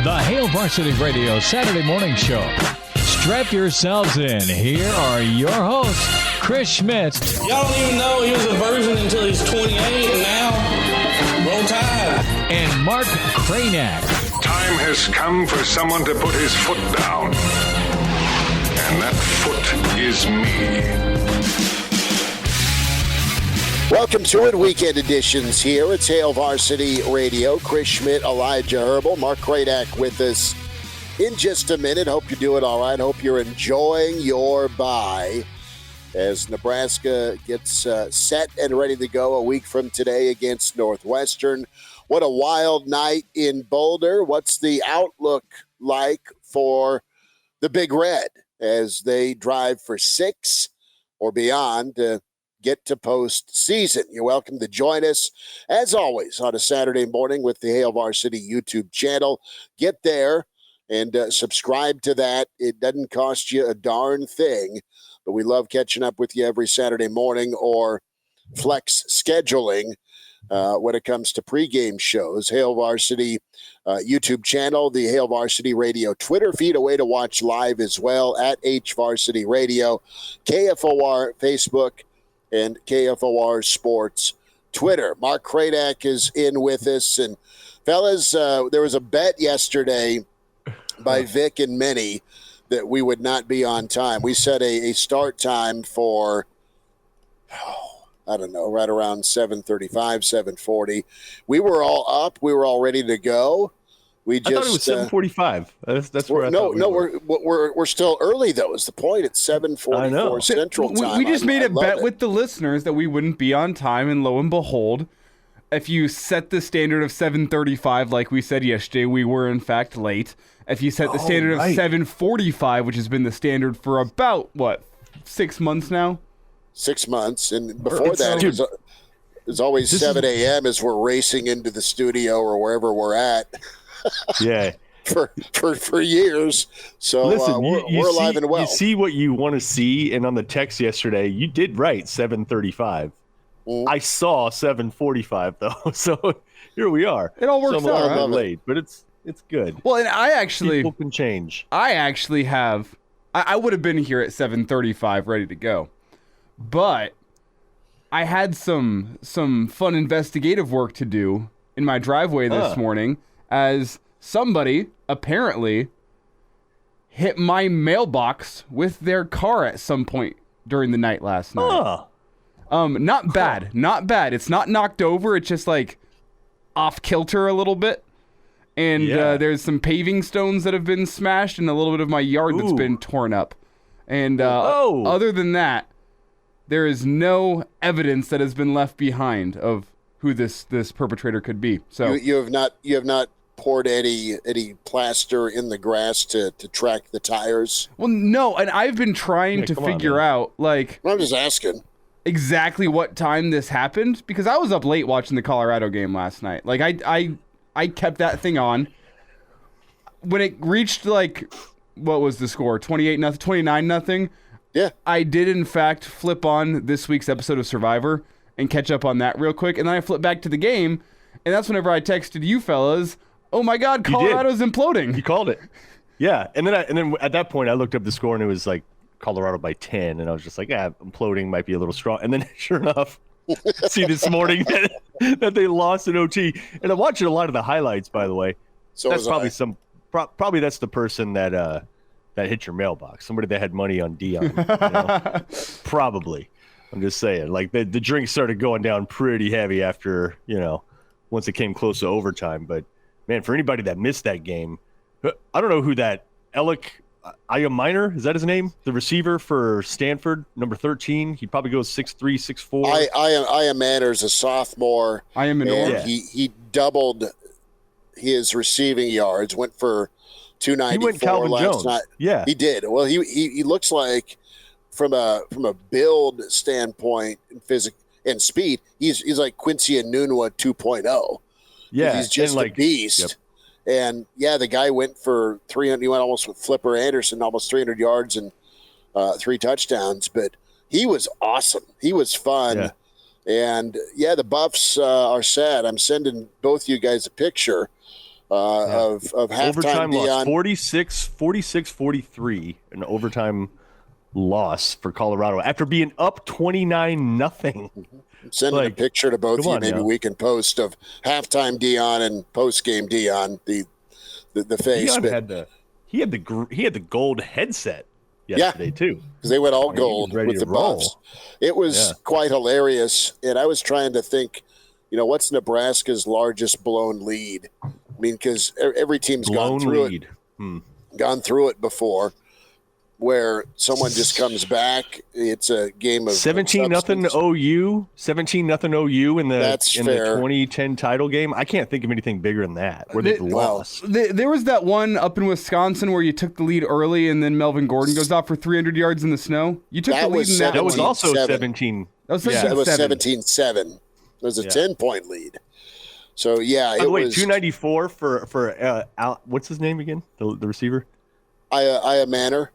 The Hail Varsity Radio Saturday Morning Show. Strap yourselves in. Here are your hosts, Chris Schmidt. Y'all don't even know he was a virgin until he's 28, and now, roll tide. And Mark Kraynak. Time has come for someone to put his foot down. And that foot is me. Welcome to it, weekend editions here. It's Hail Varsity Radio. Chris Schmidt, Elijah Herbel, Mark Kraynak with us in just a minute. Hope you're doing all right. Hope you're enjoying your bye as Nebraska gets set and ready to go a week from today against Northwestern. What a wild night in Boulder. What's the outlook like for the Big Red as they drive for 6 or beyond to get to postseason? You're welcome to join us, as always, on a Saturday morning with the Hail Varsity YouTube channel. Get there and subscribe to that. It doesn't cost you a darn thing, but we love catching up with you every Saturday morning or flex scheduling when it comes to pregame shows. Hail Varsity YouTube channel, the Hail Varsity Radio Twitter feed, a way to watch live as well at HVarsity Radio, KFOR Facebook, and KFOR Sports Twitter. Mark Kraynak is in with us. And fellas, there was a bet yesterday by Vic and Minnie that we would not be on time. We set a start time for, I don't know, right around 7:35, 7:40. We were all up. We were all ready to go. I thought it was 7:45. That's where I thought we were. We're still early, though, is the point. It's 7:44 Central Time. We just made a bet with the listeners that we wouldn't be on time, and lo and behold, if you set the standard of 7:35, like we said yesterday, we were in fact late. If you set the standard of 7:45, which has been the standard for about, 6 months now? 6 months, and before that, it was always 7 a.m. as we're racing into the studio or wherever we're at. Yeah, for years. So listen, we're alive and well. You see what you want to see, and on the text yesterday, you did write 7:35. I saw 7:45 though, so here we are. It all works out. Right? Late, but it's good. Well, and people can change. I actually have. I would have been here at 7:35, ready to go, but I had some fun investigative work to do in my driveway this morning, as somebody apparently hit my mailbox with their car at some point during the night last night. Not bad. It's not knocked over. It's just like off kilter a little bit. And there's some paving stones that have been smashed and a little bit of my yard that's been torn up. And other than that, there is no evidence that has been left behind of who this perpetrator could be. So you have not poured any plaster in the grass to track the tires? Well, no, and I've been trying to figure out, like, I'm just asking exactly what time this happened, because I was up late watching the Colorado game last night. Like, I kept that thing on. When it reached, like, what was the score? 28-0, 29-0. Yeah. I did in fact flip on this week's episode of Survivor and catch up on that real quick, and then I flipped back to the game, and that's whenever I texted you fellas, "Oh my God, Colorado's imploding." You called it. Yeah, and then at that point I looked up the score and it was like Colorado by 10, and I was just like, imploding might be a little strong. And then sure enough, see this morning that they lost in OT. And I'm watching a lot of the highlights, by the way. So that's probably probably that's the person that hit your mailbox. Somebody that had money on Dion. You know? Probably. I'm just saying. Like the drinks started going down pretty heavy after, once it came close to overtime. But man, for anybody that missed that game, I don't know who that Alec Minor, is that his name? The receiver for Stanford, number 13. He probably goes 6'3", 6'4". I Manor's a sophomore. He doubled his receiving yards, went for 294 last night. Yeah, he did. Well, he looks like from a build standpoint and physics and speed, he's like Quincy Enunwa 2.0. Yeah, he's just a beast. Yep. And the guy went for 300. He went almost with Flipper Anderson, almost 300 yards and 3 touchdowns. But he was awesome. He was fun. Yeah. And the Buffs are sad. I'm sending both you guys a picture of halftime. Overtime Dion. loss, 46-43, an overtime loss for Colorado after being up 29-0. I'm sending a picture to both of you. Maybe we can post of halftime Dion and post game Dion. The face. Dion he had the gold headset yesterday too, because they went all gold with the Buffs. It was quite hilarious, and I was trying to think, what's Nebraska's largest blown lead? I mean, because every team's gone through it before, where someone just comes back. It's a game of 17-0 OU, 17-0 OU in the 2010 title game. I can't think of anything bigger than that. Where they lost. There was that one up in Wisconsin where you took the lead early, and then Melvin Gordon goes out for 300 yards in the snow. You took the lead in that. That was also 17. That was 17-7. It was a 10-point lead. So it was 294 for what's his name again? The receiver. Aya Manor.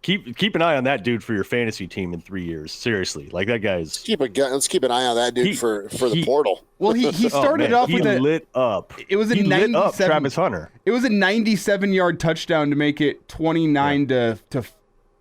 Keep an eye on that dude for your fantasy team in 3 years. Seriously, like that guy's. Let's keep an eye on that dude for the portal. Well, he started off with lit up. It was a 97. Travis Hunter. It was a 97-yard touchdown to make it 29 to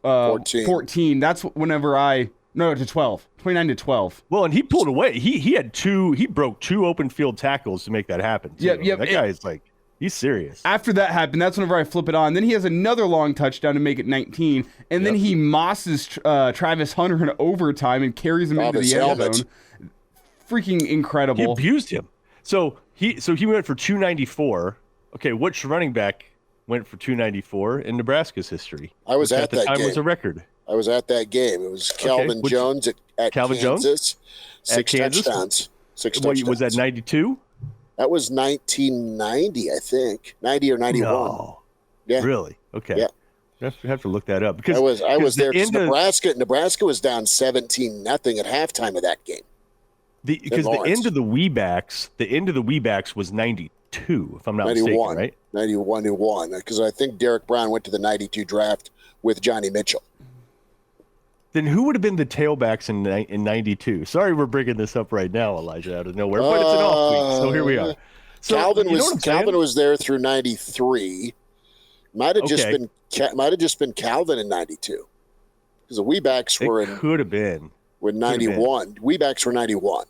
14. That's whenever to 12. 29 to 12. Well, and he pulled away. He broke 2 open field tackles to make that happen. Yep. That guy is like. He's serious. After that happened, that's whenever I flip it on. Then he has another long touchdown to make it 19, and then he mosses Travis Hunter in overtime and carries him into the end zone. Freaking incredible. He abused him. So he went for 294. Okay, which running back went for 294 in Nebraska's history? I was at that time. game. Was a record. I was at that game. It was Calvin Jones at Calvin Kansas. Jones? 6 touchdowns. 6 touchdowns. Was that 92? That was 1990, I think. 90 or 91. No. Yeah. Really? Okay. Yeah. I have to look that up because I was there because Nebraska was down 17-0 at halftime of that game. Because the end of the Weebacks was 92, if I'm not mistaken, right? 91 because I think Derek Brown went to the 92 draft with Johnny Mitchell. Then who would have been the tailbacks in 92? Sorry, we're bringing this up right now, Elijah, out of nowhere, but it's an off week, so here we are. So, Calvin was there through 93. Might have just been Calvin in 92 because the Weebacks were in. Could have been. With 91, Weebacks were 91.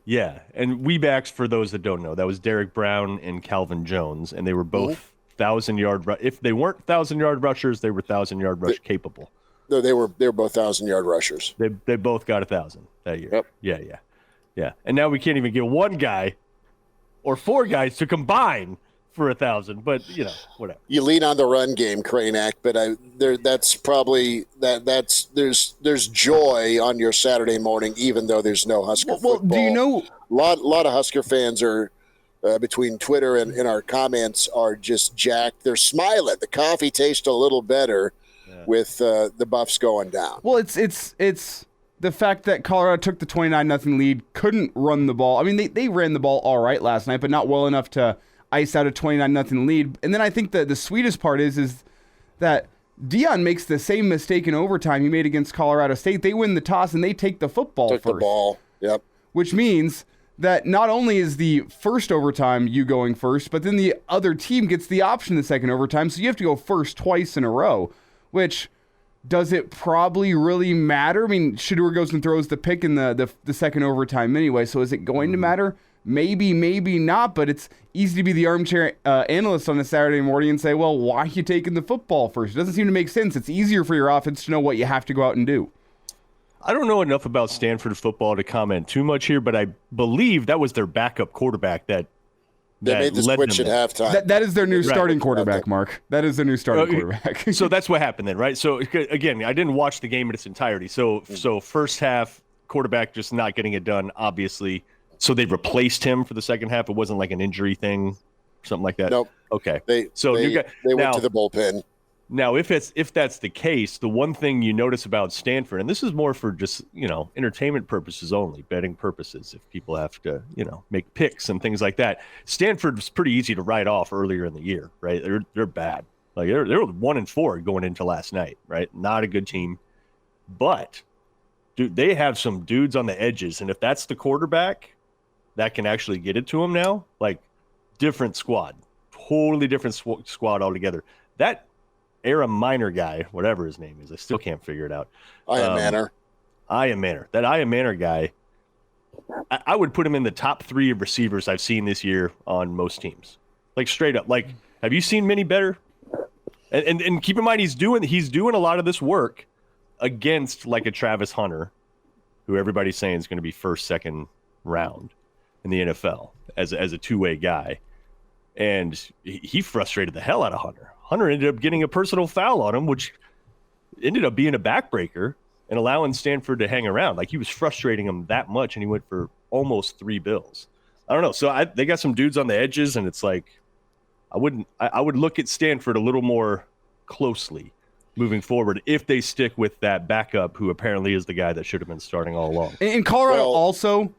Yeah, and Weebacks, for those that don't know, that was Derek Brown and Calvin Jones, and they were both 1,000-yard. If they weren't 1,000-yard rushers, they were 1,000-yard rush capable. No, they were both 1,000-yard rushers. They both got 1,000 that year. Yep. Yeah. And now we can't even get one guy or 4 guys to combine for 1,000. But whatever. You lean on the run game, Kraynak, but there's joy on your Saturday morning, even though there's no Husker football. Do you know a lot of Husker fans are between Twitter and in our comments are just jacked. They're smiling. The coffee tastes a little better. With the Buffs going down. Well, it's the fact that Colorado took the 29-0 lead, couldn't run the ball. I mean, they ran the ball all right last night, but not well enough to ice out a 29-0 lead. And then I think that the sweetest part is that Dion makes the same mistake in overtime he made against Colorado State. They win the toss and they take the football first. The ball, yep. Which means that not only is the first overtime you going first, but then the other team gets the option the second overtime, so you have to go first twice in a row. Which, does it probably really matter? I mean, Shedeur goes and throws the pick in the second overtime anyway, so is it going to matter? Maybe, maybe not, but it's easy to be the armchair analyst on a Saturday morning and say, well, why are you taking the football first? It doesn't seem to make sense. It's easier for your offense to know what you have to go out and do. I don't know enough about Stanford football to comment too much here, but I believe that was their backup quarterback that made the switch at halftime. That is their new starting quarterback, Mark. That is their new starting quarterback. So that's what happened then, right? So, again, I didn't watch the game in its entirety. So first half, quarterback just not getting it done, obviously. So they replaced him for the second half. It wasn't like an injury thing, something like that? Nope. Okay. They went to the bullpen. Now, if that's the case, the one thing you notice about Stanford, and this is more for just, entertainment purposes only, betting purposes, if people have to, make picks and things like that. Stanford was pretty easy to write off earlier in the year, right? They're bad. Like they're 1-4 going into last night, right? Not a good team. But, dude, they have some dudes on the edges, and if that's the quarterback that can actually get it to them now, like different squad, totally different squad altogether. That Era Minor guy, whatever his name is, I still can't figure it out. Ian Manor. That Ian Manor guy, I would put him in the top 3 of receivers I've seen this year on most teams. Like straight up. Like, have you seen many better? And keep in mind he's doing a lot of this work against like a Travis Hunter, who everybody's saying is going to be first, second round in the NFL as a two-way guy. And he frustrated the hell out of Hunter. Hunter ended up getting a personal foul on him, which ended up being a backbreaker and allowing Stanford to hang around. Like, he was frustrating him that much, and he went for almost 3 bills. I don't know. So they got some dudes on the edges, and it's like I would look at Stanford a little more closely moving forward if they stick with that backup, who apparently is the guy that should have been starting all along. And Colorado also,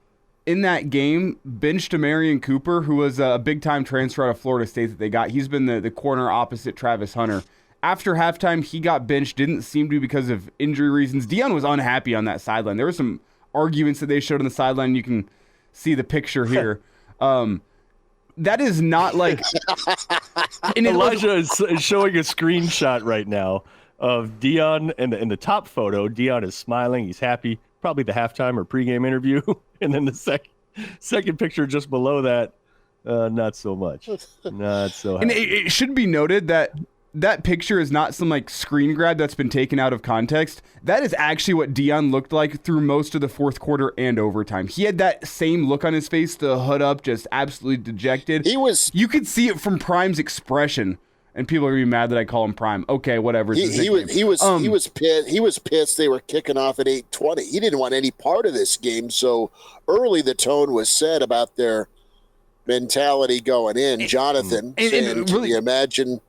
in that game, benched Marion Cooper, who was a big-time transfer out of Florida State that they got. He's been the corner opposite Travis Hunter. After halftime, he got benched. Didn't seem to because of injury reasons. Deion was unhappy on that sideline. There were some arguments that they showed on the sideline. You can see the picture here. That is not like... And Elijah is showing a screenshot right now of Deion, and in the top photo, Deion is smiling. He's happy. Probably the halftime or pregame interview. And then the second picture just below that, not so much. Not so happy. And it should be noted that picture is not some like screen grab that's been taken out of context. That is actually what Deion looked like through most of the fourth quarter and overtime. He had that same look on his face, the hood up, just absolutely dejected. You could see it from Prime's expression, and people are gonna be mad that I call him Prime. Okay, whatever. He was pissed. He was pissed they were kicking off at 8:20. He didn't want any part of this game. So early the tone was set about their mentality going in. Jonathan, saying, can you imagine?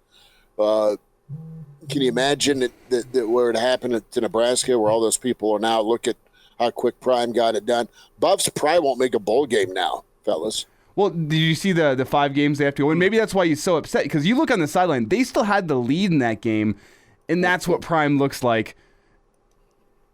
Can you imagine that where it happened to Nebraska, where all those people are now? Look at how quick Prime got it done. Buffs probably won't make a bowl game now, fellas. Well, did you see the 5 games they have to go win? Maybe that's why he's so upset, because you look on the sideline, they still had the lead in that game, and that's what Prime looks like.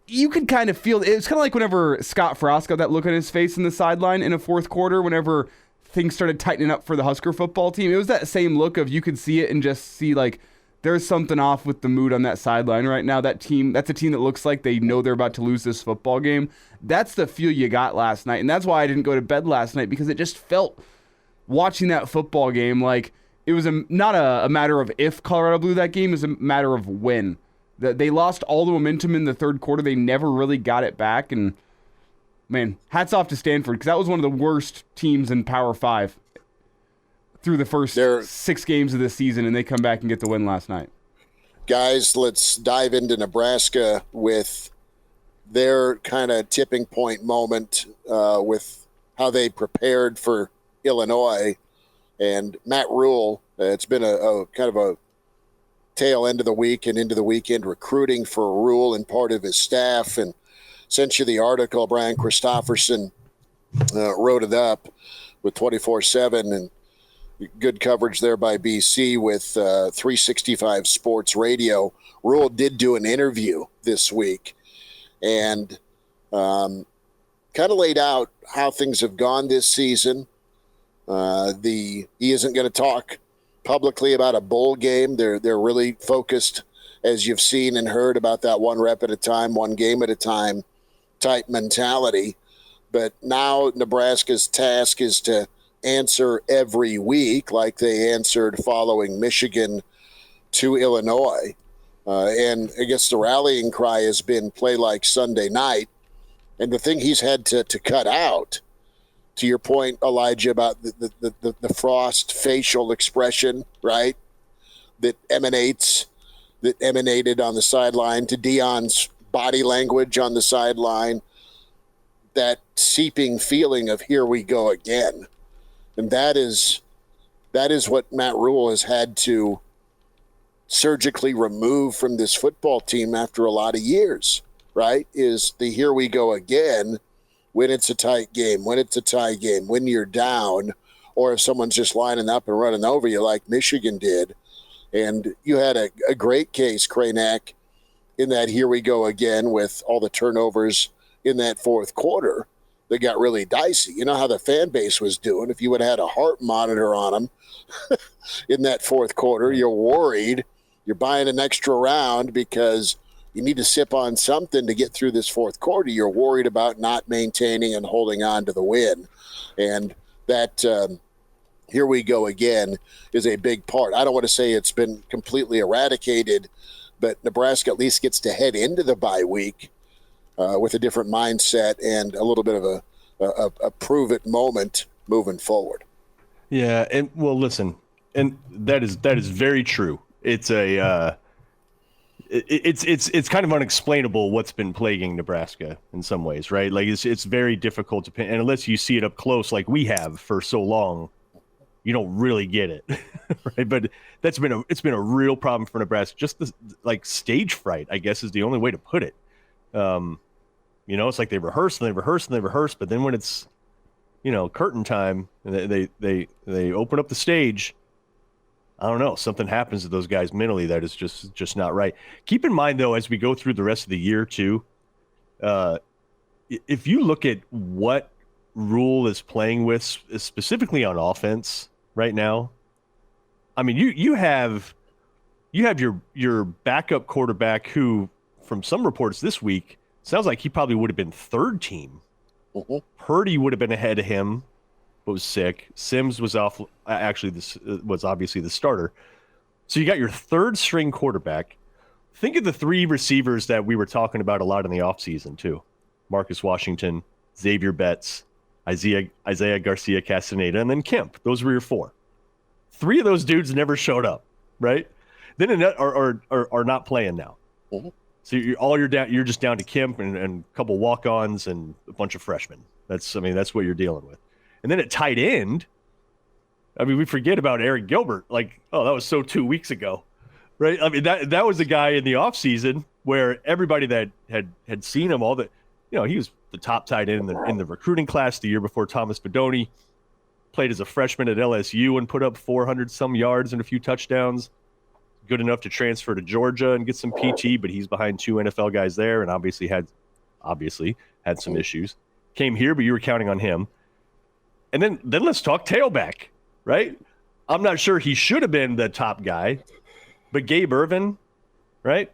You could kind of feel it's kind of like whenever Scott Frost got that look on his face in the sideline in a fourth quarter, whenever things started tightening up for the Husker football team. It was that same look of you could see it and just see like there's something off with the mood on that sideline right now. That's a team that looks like they know they're about to lose this football game. That's the feel you got last night. And that's why I didn't go to bed last night, because it just felt, watching that football game, like it was not a matter of if Colorado blew that game, it was a matter of when. They lost all the momentum in the third quarter. They never really got it back. And man, hats off to Stanford, because that was one of the worst teams in Power 5 through the first 6 games of the season, and they come back and get the win last night. Guys, let's dive into Nebraska with their kind of tipping point moment with how they prepared for Illinois. And Matt Rhule, it's been a kind of a tail end of the week and into the weekend recruiting for Rhule and part of his staff, and sent you the article. Brian Christopherson wrote it up with 24/7, and good coverage there by BC with 365 Sports Radio. Rhule did do an interview this week and kind of laid out how things have gone this season. He isn't going to talk publicly about a bowl game. They're really focused, as you've seen and heard, about that one rep at a time, one game at a time type mentality. But now Nebraska's task is to answer every week like they answered following Michigan to Illinois. And I guess the rallying cry has been play like Sunday night. And the thing he's had to cut out, to your point, Elijah, about the Frost facial expression, right, that emanated on the sideline, to Deion's body language on the sideline, that seeping feeling of here we go again. And that is what Matt Rhule has had to surgically remove from this football team after a lot of years, right? Is the here we go again when it's a tight game, when it's a tie game, when you're down, or if someone's just lining up and running over you like Michigan did. And you had a great case, Kraynak, in that here we go again with all the turnovers in that fourth quarter. that got really dicey. You know how the fan base was doing. If you would have had a heart monitor on them in that fourth quarter, you're worried. You're buying an extra round because you need to sip on something to get through this fourth quarter. You're worried about not maintaining and holding on to the win. And that, here we go again, is a big part. I don't want to say it's been completely eradicated, but Nebraska at least gets to head into the bye week with a different mindset and a little bit of a prove-it moment moving forward. Yeah, and well, listen, and that is very true. It's it's kind of unexplainable what's been plaguing Nebraska in some ways, right? Like it's very difficult to pin, and unless you see it up close, like we have for so long, you don't really get it, right? But it's been a real problem for Nebraska. Just the stage fright, I guess, is the only way to put it. It's like they rehearse and they rehearse and they rehearse, but then when it's curtain time and they open up the stage, I don't know, something happens to those guys mentally that is just not right. Keep in mind though, as we go through the rest of the year too, if you look at what Rhule is playing with specifically on offense right now, I mean, you have your backup quarterback who, from some reports this week, sounds like he probably would have been third team. Mm-hmm. Purdy would have been ahead of him, but was sick. Sims was off. Actually, this was obviously the starter. So you got your third string quarterback. Think of the three receivers that we were talking about a lot in the offseason too: Marcus Washington, Xavier Betts, Isaiah Garcia Castaneda, and then Kemp. Those were your four. Three of those dudes never showed up, right? Then are not playing now. Mm-hmm. So you're just down to Kemp and a couple walk-ons and a bunch of freshmen. That's what you're dealing with. And then at tight end, I mean, we forget about Eric Gilbert. Like, oh, that was so 2 weeks ago, right? I mean, that was the guy in the offseason where everybody that had seen him, he was the top tight end in the recruiting class the year before Thomas Fedoni, played as a freshman at LSU and put up 400 some yards and a few touchdowns. Good enough to transfer to Georgia and get some PT, but he's behind two NFL guys there and obviously had some issues. Came here, but you were counting on him. And then let's talk tailback, right? I'm not sure he should have been the top guy, but Gabe Ervin, right?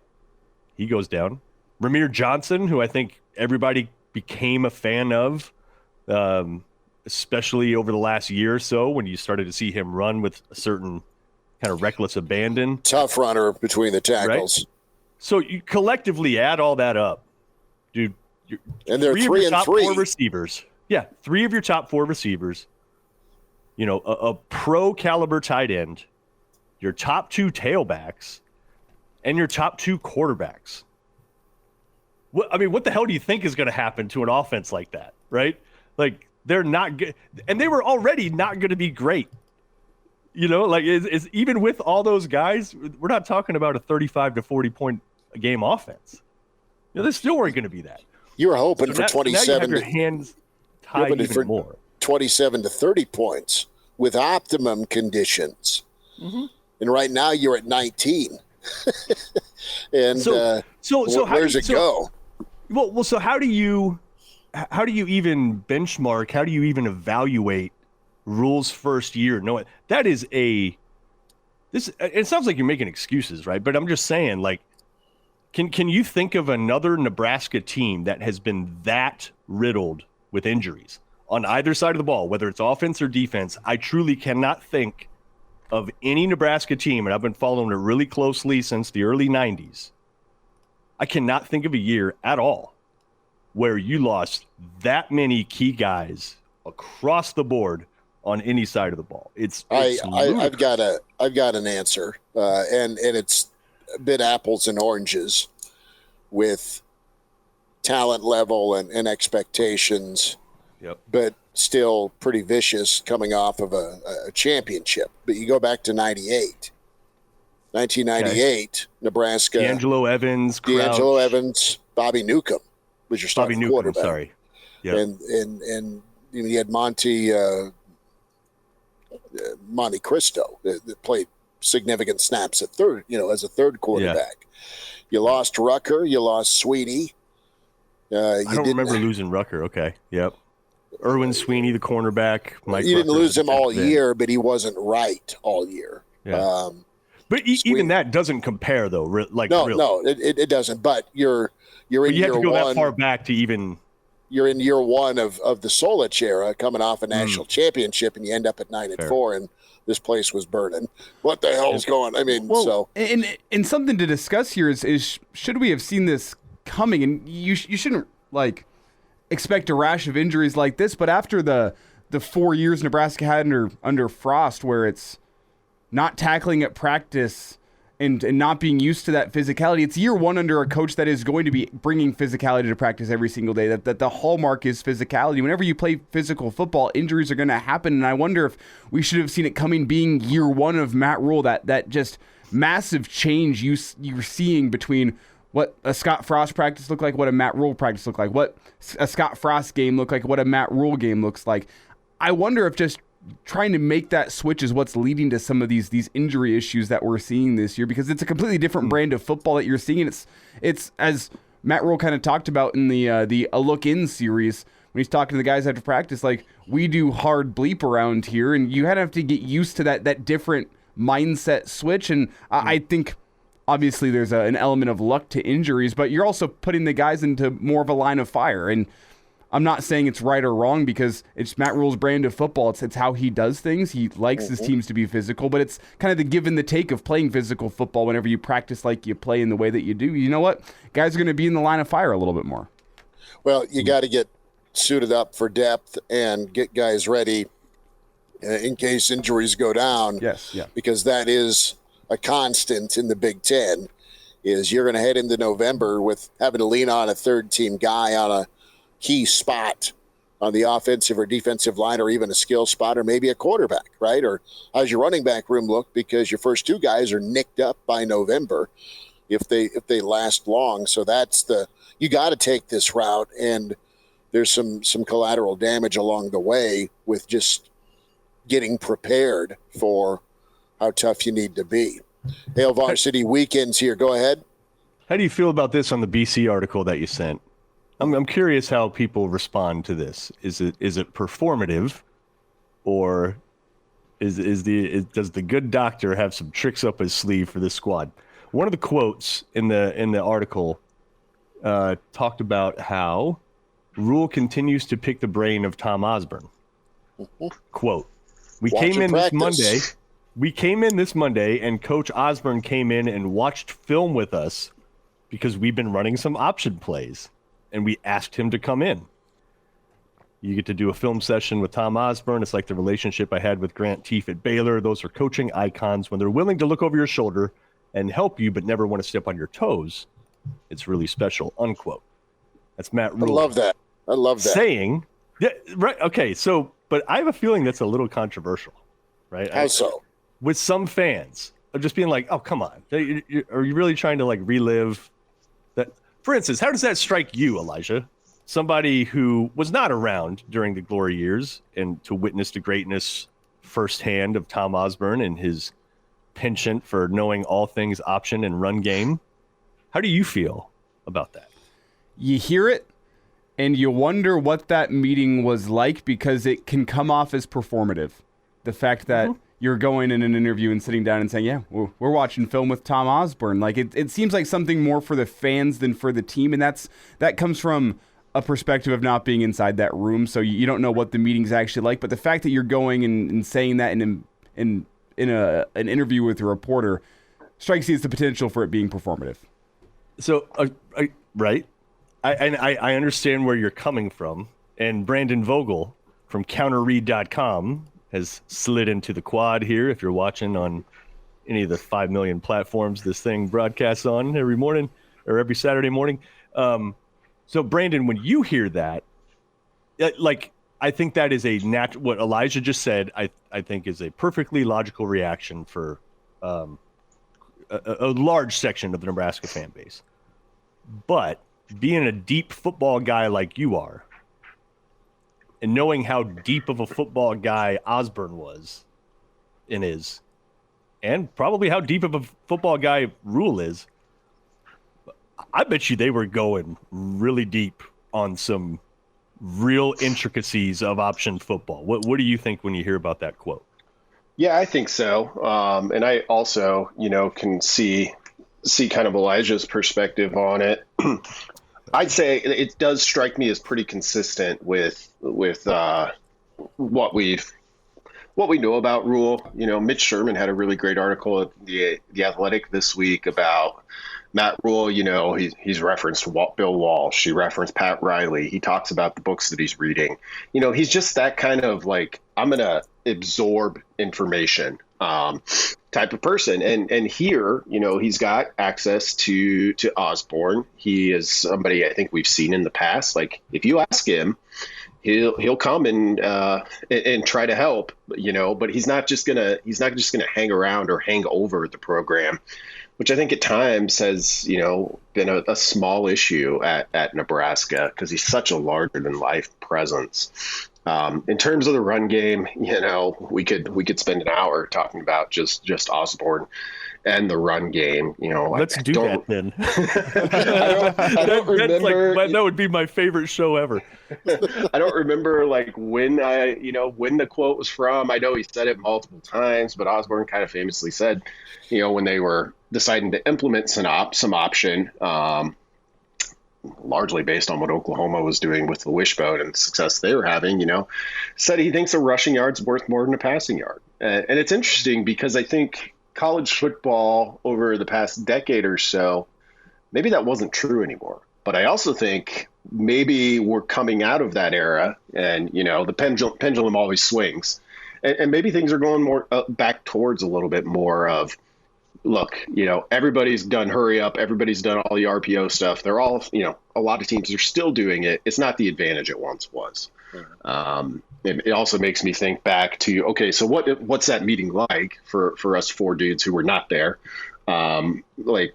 He goes down. Ramir Johnson, who I think everybody became a fan of, especially over the last year or so when you started to see him run with a certain kind of reckless abandon. Tough runner between the tackles. Right? So you collectively add all that up, dude. And they're 3 and 3 receivers. Yeah, three of your top four receivers. A pro caliber tight end, your top two tailbacks, and your top two quarterbacks. What the hell do you think is going to happen to an offense like that, right? Like, they're not good, and they were already not going to be great. It's even with all those guys, we're not talking about a 35 to 40 point a game offense. They still weren't going to be that. You were hoping for 27. Now you have your hands tied even more. 27 to 30 points with optimum conditions. Mm-hmm. And right now you're at 19. And so where's it go? Well, so how do you even benchmark? How do you even evaluate Rhule's first year? No, that is it sounds like you're making excuses, right? But I'm just saying, like, can you think of another Nebraska team that has been that riddled with injuries on either side of the ball, whether it's offense or defense? I truly cannot think of any Nebraska team, and I've been following it really closely since the early 90s. I cannot think of a year at all where you lost that many key guys across the board on any side of the ball. I've got an answer, and it's a bit apples and oranges with talent level and expectations. Yep. But still pretty vicious coming off of a championship. But you go back to 1998, okay. Nebraska. D'Angelo Evans, Bobby Newcomb was your starting quarterback. Sorry. Yep. And you had Monte Cristo that played significant snaps at third, as a third quarterback. Yeah. You lost Rucker, you lost Sweetie. I don't remember losing Rucker. Okay. Yep. Erwin Sweeney, the cornerback. Mike you didn't Rucker, lose him all defensive end. year, but he wasn't right all year. Yeah. But even that doesn't compare, though. No, it doesn't. But you're in you have year to go one. that far back to even. You're in year one of the Solich era, coming off a national championship, and you end up at 9-4, and this place was burning. What the hell's going? I mean, and something to discuss here is should we have seen this coming? And you shouldn't expect a rash of injuries like this. But after the 4 years Nebraska had under Frost, where it's not tackling at practice and not being used to that physicality, it's year one under a coach that is going to be bringing physicality to practice every single day. That the hallmark is physicality. Whenever you play physical football, injuries are going to happen. And I wonder if we should have seen it coming, being year one of Matt Rhule, that just massive change you're seeing between what a Scott Frost practice looked like, what a Matt Rhule practice looked like, what a Scott Frost game looked like, what a Matt Rhule game looks like. I wonder if just trying to make that switch is what's leading to some of these injury issues that we're seeing this year, because it's a completely different brand of football that you're seeing. It's as Matt Rhule kind of talked about in the A Look In series when he's talking to the guys after practice, like, we do hard bleep around here, and you have to get used to that different mindset switch. And I think obviously there's an element of luck to injuries, but you're also putting the guys into more of a line of fire. And I'm not saying it's right or wrong, because it's Matt Rhule's brand of football. It's how he does things. He likes his teams to be physical, but it's kind of the give and the take of playing physical football. Whenever you practice like you play in the way that you do, you know what? Guys are going to be in the line of fire a little bit more. Well, you got to get suited up for depth and get guys ready in case injuries go down. Yes, yeah. Because that is a constant in the Big Ten, is you're going to head into November with having to lean on a third-team guy on a key spot on the offensive or defensive line, or even a skill spot, or maybe a quarterback, right? Or how's your running back room look? Because your first two guys are nicked up by November if they last long. So you got to take this route, and there's some collateral damage along the way with just getting prepared for how tough you need to be. Hail Varsity weekends here. Go ahead. How do you feel about this on the BC article that you sent? I'm curious how people respond to this. Is it performative, or does the good doctor have some tricks up his sleeve for this squad? One of the quotes in the article talked about how Rhule continues to pick the brain of Tom Osborne. Quote: We came in this Monday, and Coach Osborne came in and watched film with us because we've been running some option plays. And we asked him to come in. You get to do a film session with Tom Osborne. It's like the relationship I had with Grant Teef at Baylor. Those are coaching icons. When they're willing to look over your shoulder and help you, but never want to step on your toes, it's really special, unquote. That's Matt Rhule. I love that. Saying, yeah, right, okay, so, but I have a feeling that's a little controversial, right? How so? With some fans of just being like, oh, come on. Are you really trying to, like, relive that? For instance, how does that strike you, Elijah? Somebody who was not around during the glory years and to witness the greatness firsthand of Tom Osborne and his penchant for knowing all things option and run game. How do you feel about that? You hear it and you wonder what that meeting was like, because it can come off as performative. The fact that you're going in an interview and sitting down and saying, yeah, we're watching film with Tom Osborne. Like it seems like something more for the fans than for the team. And that comes from a perspective of not being inside that room. So you don't know what the meeting's actually like. But the fact that you're going and saying that in an interview with a reporter strikes you as the potential for it being performative. So, right. I understand where you're coming from. And Brandon Vogel from counterread.com has slid into the quad here. If you're watching on any of the 5 million platforms this thing broadcasts on every morning or every Saturday morning. So Brandon, when you hear that, like, I think that is what Elijah just said, I think is a perfectly logical reaction for a large section of the Nebraska fan base. But being a deep football guy like you are, and knowing how deep of a football guy Osborne was and is, and probably how deep of a football guy Rhule is, I bet you they were going really deep on some real intricacies of option football. What do you think when you hear about that quote? Yeah, I think so. And I also, can see kind of Elijah's perspective on it. I'd say it does strike me as pretty consistent with what we know about Rhule. Mitch Sherman had a really great article at the Athletic this week about Matt Rhule. He's referenced Bill Walsh. He referenced Pat Riley. He talks about the books that he's reading. He's just that kind of like, I'm going to absorb information type of person. And here, he's got access to Osborne. He is somebody I think we've seen in the past. Like, if you ask him, he'll come and try to help, but he's not just gonna hang around or hang over the program, which I think at times has, been a small issue at Nebraska, because he's such a larger than life presence. In terms of the run game, we could spend an hour talking about just Osborne and the run game. Let's do that then. I don't remember. That would be my favorite show ever. I don't remember when when the quote was from. I know he said it multiple times, but Osborne kind of famously said, when they were deciding to implement some option, largely based on what Oklahoma was doing with the wishbone and the success they were having, said he thinks a rushing yard's worth more than a passing yard. And it's interesting because I think college football over the past decade or so, maybe that wasn't true anymore. But I also think maybe we're coming out of that era, and, the pendulum always swings. And maybe things are going more back towards a little bit more of, look, everybody's done hurry up. Everybody's done all the RPO stuff. They're all, a lot of teams are still doing it. It's not the advantage it once was. It also makes me think back to, okay, so what's that meeting like for us four dudes who were not there?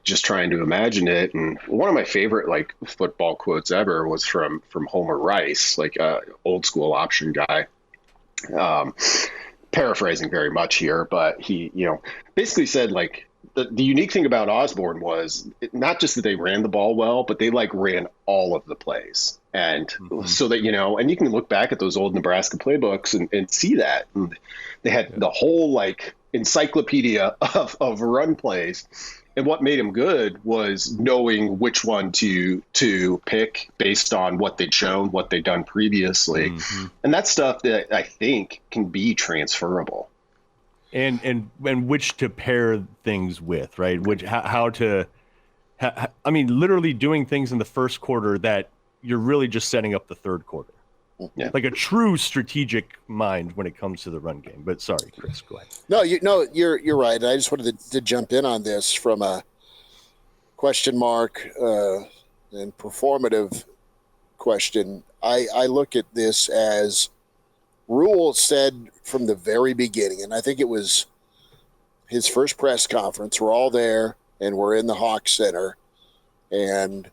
Just trying to imagine it. And one of my favorite football quotes ever was from Homer Rice, old school option guy. Paraphrasing very much here, but he, basically said the unique thing about Osborne was not just that they ran the ball well, but they ran all of the plays. And so that, and you can look back at those old Nebraska playbooks and see that. And they had the whole encyclopedia of run plays. And what made him good was knowing which one to pick based on what they'd shown, what they'd done previously. And that's stuff that I think can be transferable. And which to pair things with, right? Literally doing things in the first quarter that you're really just setting up the third quarter. Yeah. Like a true strategic mind when it comes to the run game. But sorry, Chris, go ahead. No, you're right. I just wanted to jump in on this from a question mark and performative question. I look at this as Rhule said from the very beginning, and I think it was his first press conference. We're all there, and we're in the Hawk Center, and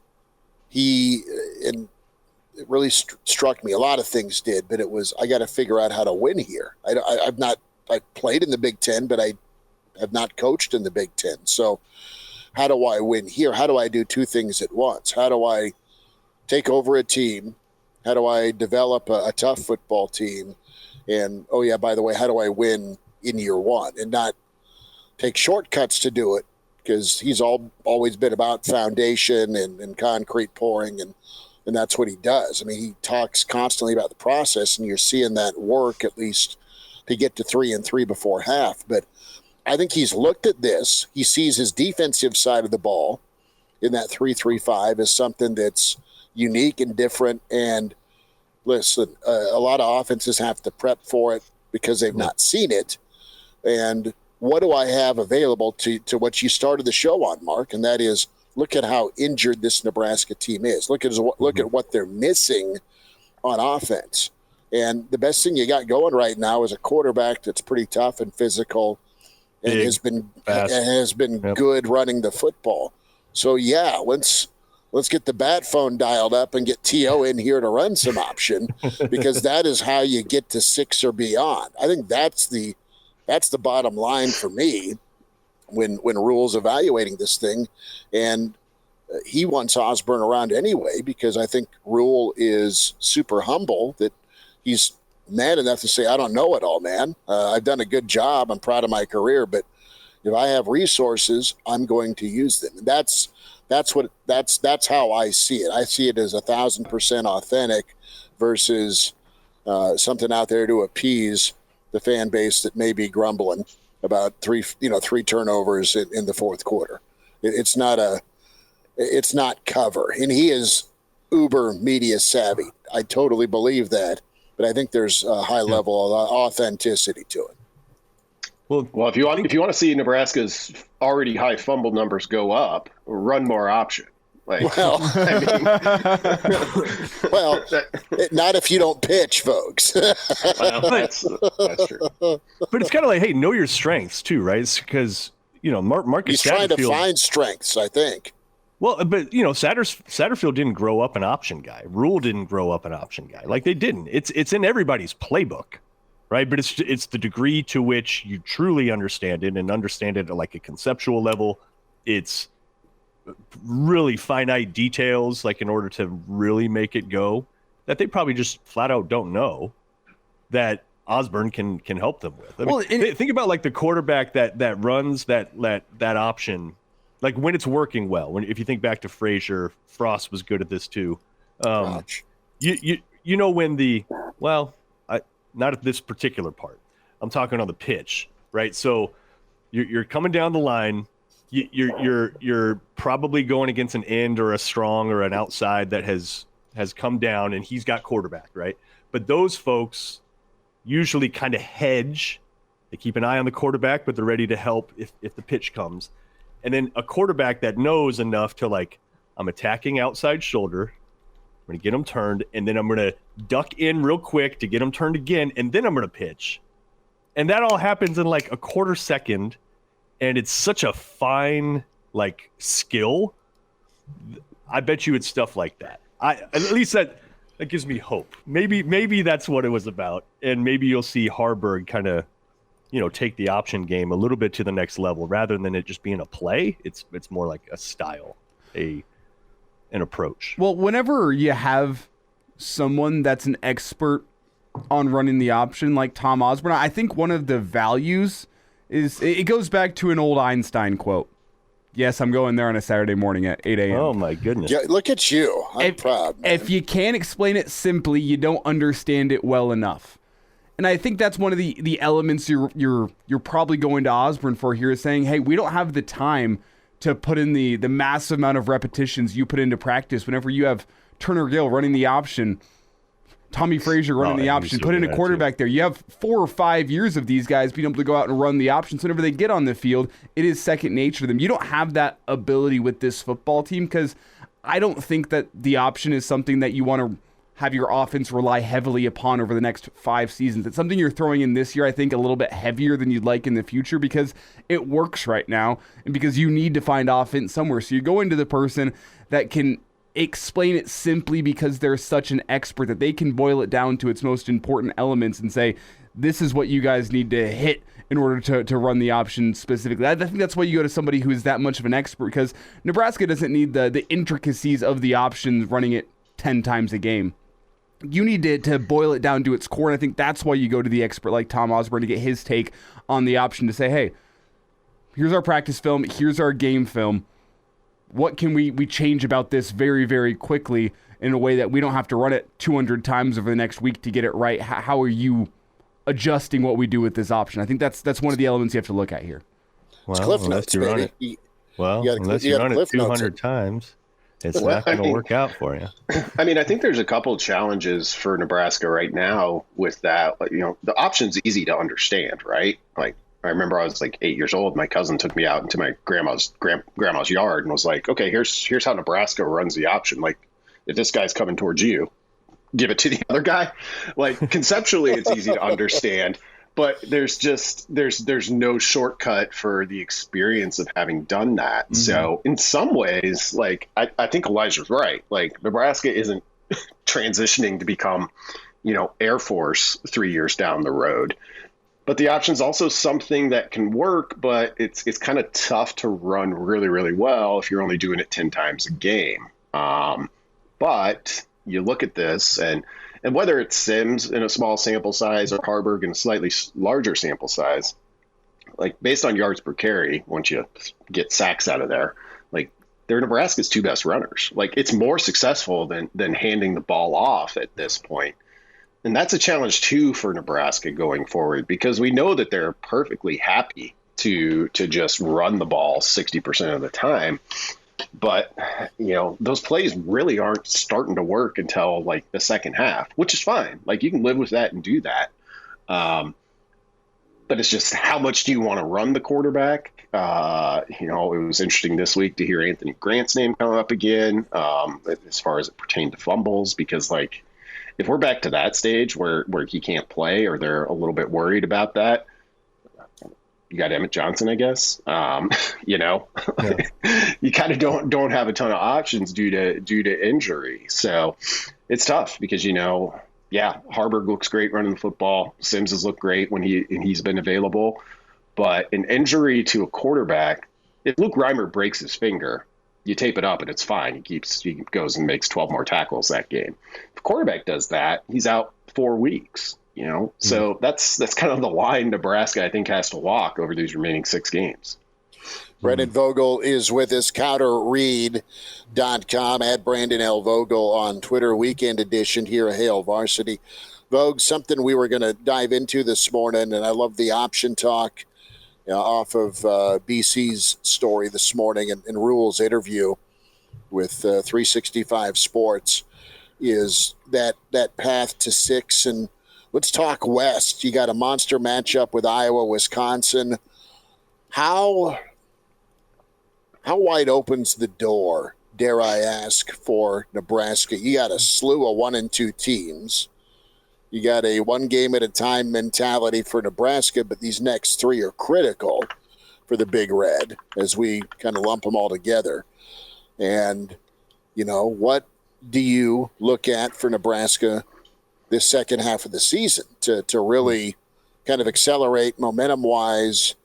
it really struck me. A lot of things did, but it was, I got to figure out how to win here. I played in the Big Ten, but I have not coached in the Big Ten. So how do I win here? How do I do two things at once? How do I take over a team? How do I develop a tough football team? And, oh yeah, by the way, how do I win in year one and not take shortcuts to do it? Because he's always been about foundation and concrete pouring, and that's what he does. I mean, he talks constantly about the process, and you're seeing that work at least to get to 3-3 before half. But I think he's looked at this. He sees his defensive side of the ball in that 3-3-5 as something that's unique and different. And listen, a lot of offenses have to prep for it because they've not seen it. And what do I have available to what you started the show on, Mark? And that is, look at how injured this Nebraska team is. Look at what they're missing on offense. And the best thing you got going right now is a quarterback that's pretty tough and physical and has been good running the football. So yeah, let's get the bat phone dialed up and get T.O. in here to run some option, because that is how you get to 6 or beyond. I think that's the bottom line for me when Rhule's evaluating this thing. And he wants Osborne around anyway, because I think Rhule is super humble, that he's man enough to say, I don't know it all, man. I've done a good job. I'm proud of my career, but if I have resources, I'm going to use them. And that's how I see it. I see it as 1,000% authentic versus something out there to appease the fan base that may be grumbling about three turnovers in the fourth quarter. It's not cover, and he is uber media savvy. I totally believe that, but I think there's a high level of authenticity to it. Well, if you want to see Nebraska's already high fumble numbers go up, run more option. Well, not if you don't pitch, folks. Well, that's true. But it's kind of like, hey, know your strengths too, right? It's because Marcus He's trying to Satterfield, find strengths, I think. Well, but Satterfield didn't grow up an option guy. Rhule didn't grow up an option guy. Like, they didn't. It's in everybody's playbook, right? But it's the degree to which you truly understand it and understand it at like a conceptual level. It's really finite details, like in order to really make it go, that they probably just flat out don't know that Osborne can help them with. I mean, think about like the quarterback that runs that option, like when it's working well. If you think back to Frazier, Frost was good at this too. When not at this particular part. I'm talking on the pitch, right? So you're coming down the line. You're probably going against an end or a strong or an outside that has come down, and he's got quarterback, right? But those folks usually kind of hedge. They keep an eye on the quarterback, but they're ready to help if the pitch comes. And then a quarterback that knows enough to, like, I'm attacking outside shoulder, I'm going to get him turned, and then I'm going to duck in real quick to get him turned again, and then I'm going to pitch. And that all happens in like a quarter second. And it's such a fine, like, skill. I bet you it's stuff like that. At least that gives me hope. Maybe that's what it was about. And maybe you'll see Harburg kind of, take the option game a little bit to the next level rather than it just being a play. It's more like a style, an approach. Well, whenever you have someone that's an expert on running the option, like Tom Osborne, I think one of the values is it goes back to an old Einstein quote. Yes, I'm going there on a Saturday morning at 8 a.m. Oh, my goodness. Yeah, look at you. I'm proud, man. If you can't explain it simply, you don't understand it well enough. And I think that's one of the elements you're probably going to Osborne for here, is saying, hey, we don't have the time to put in the massive amount of repetitions you put into practice whenever you have Turner Gill running the option, Tommy Frazier running the option, put in a quarterback there. You have 4 or 5 years of these guys being able to go out and run the option. So whenever they get on the field, it is second nature to them. You don't have that ability with this football team, because I don't think that the option is something that you want to have your offense rely heavily upon over the next 5 seasons. It's something you're throwing in this year, I think, a little bit heavier than you'd like in the future, because it works right now and because you need to find offense somewhere. So you go into the person that can explain it simply because they're such an expert that they can boil it down to its most important elements and say, this is what you guys need to hit in order to run the option specifically. I think that's why you go to somebody who is that much of an expert, because Nebraska doesn't need the intricacies of the options running it 10 times a game. You need to boil it down to its core, and I think that's why you go to the expert like Tom Osborne to get his take on the option, to say, hey, here's our practice film, here's our game film. What can we change about this very, very quickly in a way that we don't have to run it 200 times over the next week to get it right? How are you adjusting what we do with this option? I think that's one of the elements you have to look at here. Well, unless you run it 200 times, it's not going to work out for you. I mean, I think there's a couple of challenges for Nebraska right now with that. The option's easy to understand, right? Like, I remember I was like 8 years old. My cousin took me out into my grandma's yard and was like, okay, here's how Nebraska runs the option. Like, if this guy's coming towards you, give it to the other guy. Like, conceptually, it's easy to understand, but there's no shortcut for the experience of having done that. Mm-hmm. So in some ways, like, I think Elijah's right. Like, Nebraska isn't transitioning to become, Air Force 3 years down the road. But the option is also something that can work, but it's kind of tough to run really, really well if you're only doing it 10 times a game. But you look at this, and whether it's Sims in a small sample size or Harburg in a slightly larger sample size, like based on yards per carry, once you get sacks out of there, like they're Nebraska's 2 best runners. Like it's more successful than handing the ball off at this point. And that's a challenge too for Nebraska going forward, because we know that they're perfectly happy to just run the ball 60% of the time. But, those plays really aren't starting to work until like the second half, which is fine. Like you can live with that and do that. But it's just how much do you want to run the quarterback? It was interesting this week to hear Anthony Grant's name come up again as far as it pertained to fumbles, because like if we're back to that stage where he can't play or they're a little bit worried about that, you got Emmett Johnson, I guess. Yeah. You kind of don't have a ton of options due to injury. So it's tough because, Harburg looks great running the football. Sims has looked great when he's been available. But an injury to a quarterback, if Luke Reimer breaks his finger, you tape it up and it's fine. He goes and makes 12 more tackles that game. If a quarterback does that, he's out 4 weeks. So that's kind of the line Nebraska, I think, has to walk over these remaining 6 games. Brendan Vogel is with us, counterread.com, at Brandon L. Vogel on Twitter, weekend edition here at Hail Varsity. Vogue, something we were going to dive into this morning, and I love the option talk off of BC's story this morning and Rhule's interview with 365 Sports, is that path to 6. And let's talk West. You got a monster matchup with Iowa, Wisconsin. How wide opens the door, dare I ask, for Nebraska? You got a slew of 1 and 2 teams. You got a 1 game at a time mentality for Nebraska, but these next 3 are critical for the Big Red as we kind of lump them all together. And, what do you look at for Nebraska this second half of the season to really kind of accelerate momentum-wise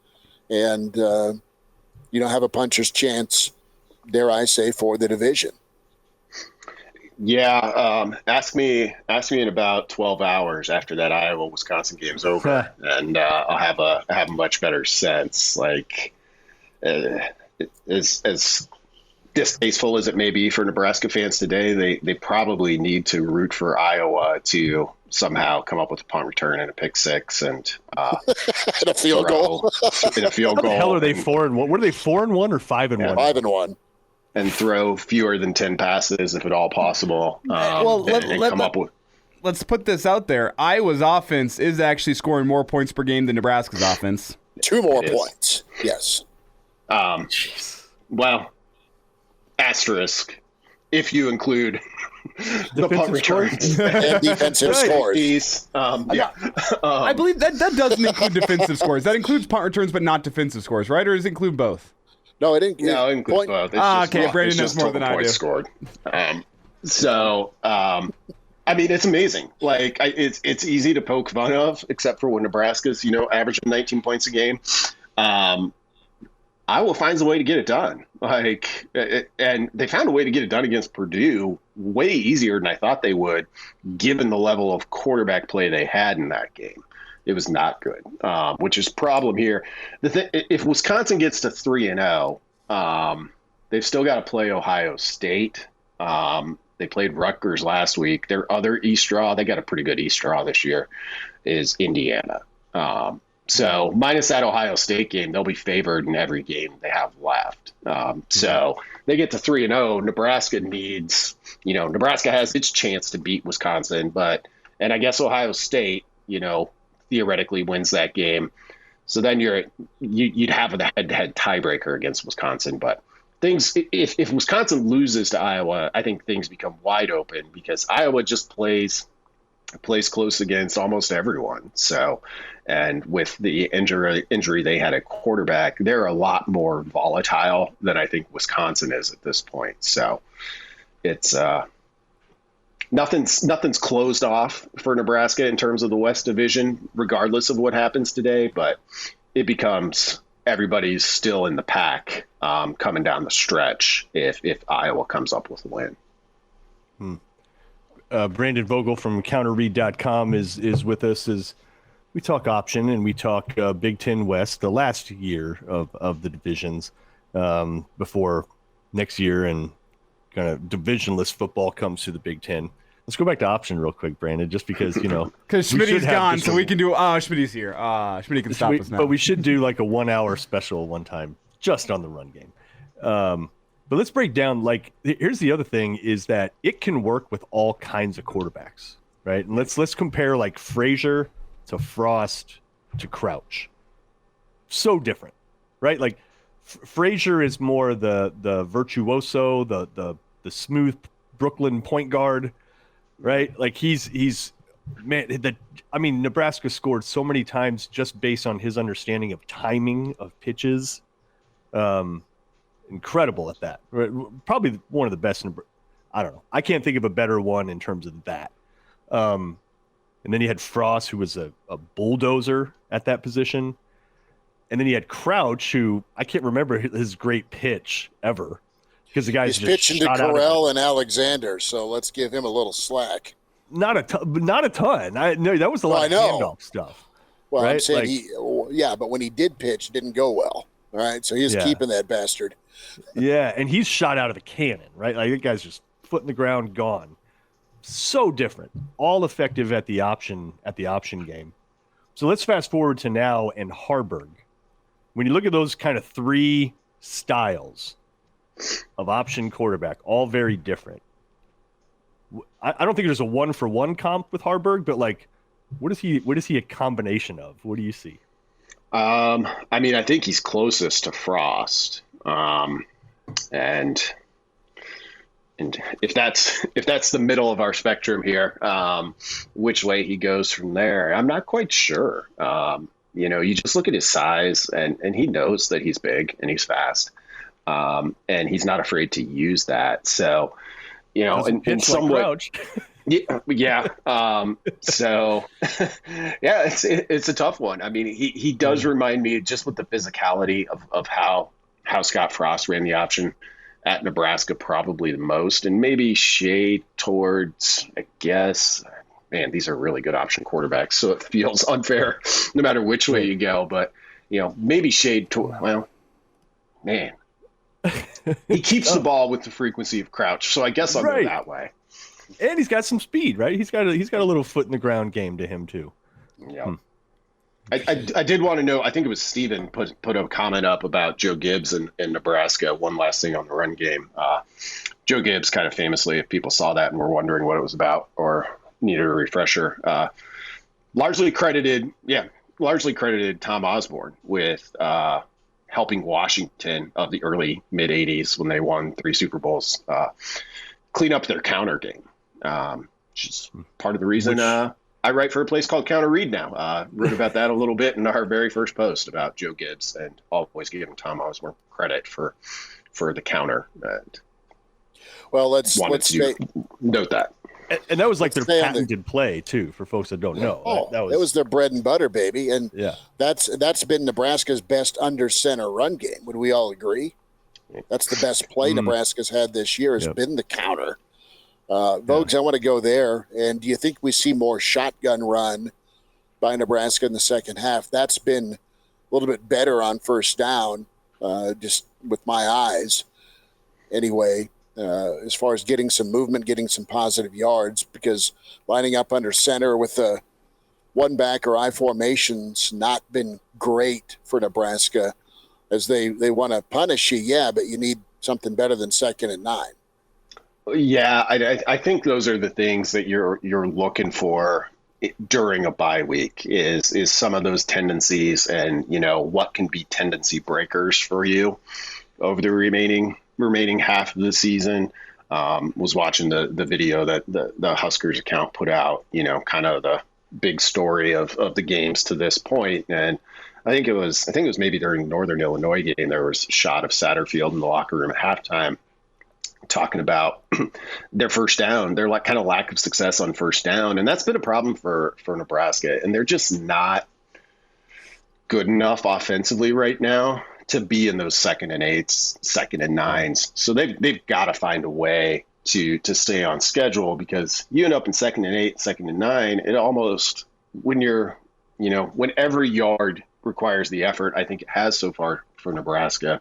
and, have a puncher's chance, dare I say, for the division? Yeah, ask me in about 12 hours after that Iowa-Wisconsin game's over, and I'll have a much better sense. Like, as distasteful as it may be for Nebraska fans today, they probably need to root for Iowa to somehow come up with a punt return and a pick 6 and and a field goal. In a field goal. How the hell are they 4-1? Were they 4-1 or 5-1? 5-1. And throw fewer than 10 passes, if at all possible. Let's put this out there. Iowa's offense is actually scoring more points per game than Nebraska's offense. 2 more points. Yes. Well, asterisk, if you include the punt returns and defensive scores. I believe that doesn't include defensive scores. That includes punt returns, but not defensive scores, right? Or does it include both? No, it includes both. Okay, Brandon knows more than I do. Scored. It's amazing. Like, it's easy to poke fun of, except for when Nebraska's, averaging 19 points a game. Iowa finds a way to get it done. And they found a way to get it done against Purdue way easier than I thought they would, given the level of quarterback play they had in that game. It was not good, which is a problem here. If Wisconsin gets to 3-0, they've still got to play Ohio State. They played Rutgers last week. Their other East draw, they got a pretty good East draw this year, is Indiana. So minus that Ohio State game, they'll be favored in every game they have left. So they get to 3-0. Nebraska needs, Nebraska has its chance to beat Wisconsin, and I guess Ohio State, theoretically wins that game. So then you'd have a head-to-head tiebreaker against Wisconsin. But if Wisconsin loses to Iowa, I think things become wide open because Iowa just plays close against almost everyone. So, and with the injury they had at quarterback, they're a lot more volatile than I think Wisconsin is at this point. So it's nothing's closed off for Nebraska in terms of the West Division, regardless of what happens today. But it becomes everybody's still in the pack coming down the stretch if Iowa comes up with a win. Brandon Vogel from counterread.com is with us as we talk option and we talk Big Ten West, the last year of the divisions before next year and kind of divisionless football comes to the Big Ten. Let's go back to option real quick, Brandon, just because, because Schmidt's gone, so we can do Schmidt's here. Schmidt can stop us now. But we should do like a 1 hour special one time just on the run game. But let's break down, here's the other thing is that it can work with all kinds of quarterbacks, right? And let's compare like Frazier to Frost to Crouch. So different, right? Like Frazier is more the virtuoso, the smooth Brooklyn point guard, right? Like he's Nebraska scored so many times just based on his understanding of timing of pitches. Incredible at that. Probably one of the best. I don't know. I can't think of a better one in terms of that. And then you had Frost, who was a bulldozer at that position. And then you had Crouch, who I can't remember his great pitch ever because the guy's just pitching to Corral and Alexander. So let's give him a little slack. Not a ton. No, that was a lot of handoff stuff. Well, right? I'm saying but when he did pitch, it didn't go well. All right, so he's keeping that bastard. Yeah, and he's shot out of a cannon, right? Like that guy's just foot in the ground, gone. So different, all effective at the option game. So let's fast forward to now and Harburg. When you look at those kind of three styles of option quarterback, all very different. I don't think there's a 1-for-1 comp with Harburg, but what is he a combination of? What do you see? I think he's closest to Frost. And if that's the middle of our spectrum here, which way he goes from there, I'm not quite sure. You just look at his size and he knows that he's big and he's fast. And he's not afraid to use that. So, in some way, yeah. So yeah, it's a tough one. I mean, he does remind me just with the physicality of how Scott Frost ran the option at Nebraska probably the most, and maybe shade towards, I guess, man, these are really good option quarterbacks. So it feels unfair no matter which way you go, but maybe shade toward, well, man, he keeps the ball with the frequency of Crouch. So I guess I'll go that way. And he's got some speed, right? He's got a little foot in the ground game to him too. Yeah. I did want to know, I think it was Steven put a comment up about Joe Gibbs in Nebraska. One last thing on the run game. Joe Gibbs kind of famously, if people saw that and were wondering what it was about or needed a refresher, largely credited Tom Osborne with helping Washington of the early mid 80s when they won 3 Super Bowls, clean up their counter game, which is part of the reason I write for a place called Counter Read now. Wrote about that a little bit in our very first post about Joe Gibbs, and always giving Tom Osborne credit for the counter. And well, let's note that. And that was like their patented play too, for folks that don't know. That was their bread and butter, baby. And that's been Nebraska's best under center run game. Would we all agree? That's the best play Nebraska's had this year has been the counter. Vogues, I want to go there. And do you think we see more shotgun run by Nebraska in the second half? That's been a little bit better on first down, just with my eyes. Anyway, as far as getting some movement, getting some positive yards, because lining up under center with the one back or I formation's not been great for Nebraska, as they want to punish you, but you need something better than 2nd and 9. Yeah, I think those are the things that you're looking for during a bye week is some of those tendencies, and what can be tendency breakers for you over the remaining half of the season. Was watching the video that the Huskers account put out, kind of the big story of the games to this point, and I think it was maybe during Northern Illinois game there was a shot of Satterfield in the locker room at halftime talking about their first down, their kind of lack of success on first down. And that's been a problem for Nebraska. And they're just not good enough offensively right now to be in those 2nd and 8s, 2nd and 9s. So they've got to find a way to stay on schedule, because you end up in 2nd and 8, 2nd and 9. It almost, when every yard requires the effort, I think it has so far for Nebraska,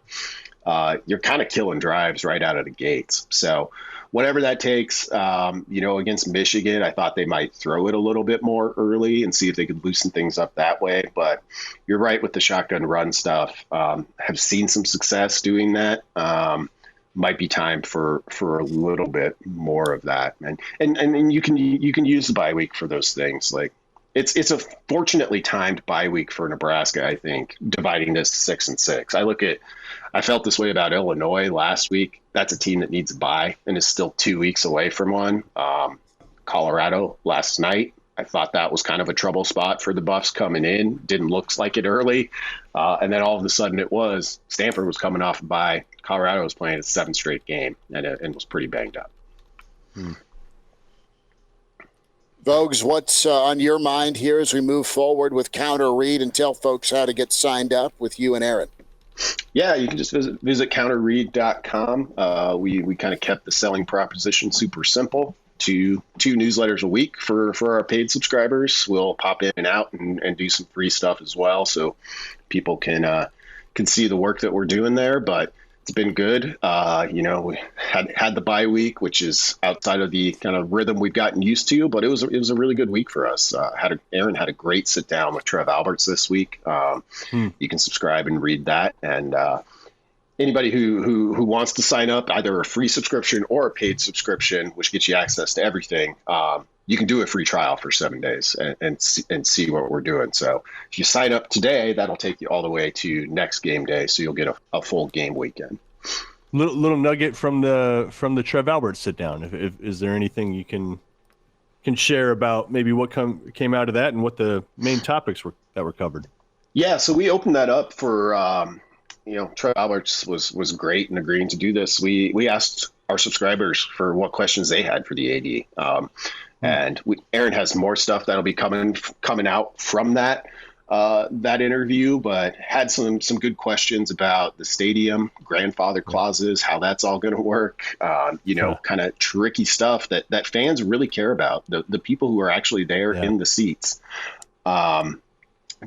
you're kind of killing drives right out of the gates. So whatever that takes, against Michigan, I thought they might throw it a little bit more early and see if they could loosen things up that way. But you're right with the shotgun run stuff. Have seen some success doing that. Might be time for a little bit more of that. And you can use the bye week for those things. Like it's a fortunately timed bye week for Nebraska, I think, dividing this 6 and 6. I felt this way about Illinois last week. That's a team that needs a bye and is still 2 weeks away from one. Colorado last night, I thought that was kind of a trouble spot for the Buffs coming in. Didn't look like it early. And then all of a sudden it was. Stanford was coming off a bye. Colorado was playing a 7th straight game and was pretty banged up. Vogues, what's on your mind here as we move forward with Counter Read, and tell folks how to get signed up with you and Aaron? Yeah, you can just visit counterread.com. We kind of kept the selling proposition super simple. Two newsletters a week for our paid subscribers. We'll pop in and out and do some free stuff as well, so people can see the work that we're doing there. But it's been good. We had the bye week, which is outside of the kind of rhythm we've gotten used to, but it was a really good week for us. Aaron had a great sit down with Trev Alberts this week. You can subscribe and read that. And anybody who wants to sign up, either a free subscription or a paid subscription, which gets you access to everything, you can do a free trial for 7 days and see what we're doing. So if you sign up today, that'll take you all the way to next game day. So you'll get a full game weekend. Little nugget from the Trev Alberts sit down. If is there anything you can share about maybe what came out of that and what the main topics that were covered? Yeah. So we opened that up for, Trev Alberts was great in agreeing to do this. We asked our subscribers for what questions they had for the AD. And Aaron has more stuff that'll be coming out from that interview, but had some good questions about the stadium, grandfather clauses, how that's all going to work, kind of tricky stuff that fans really care about, the people who are actually there in the seats.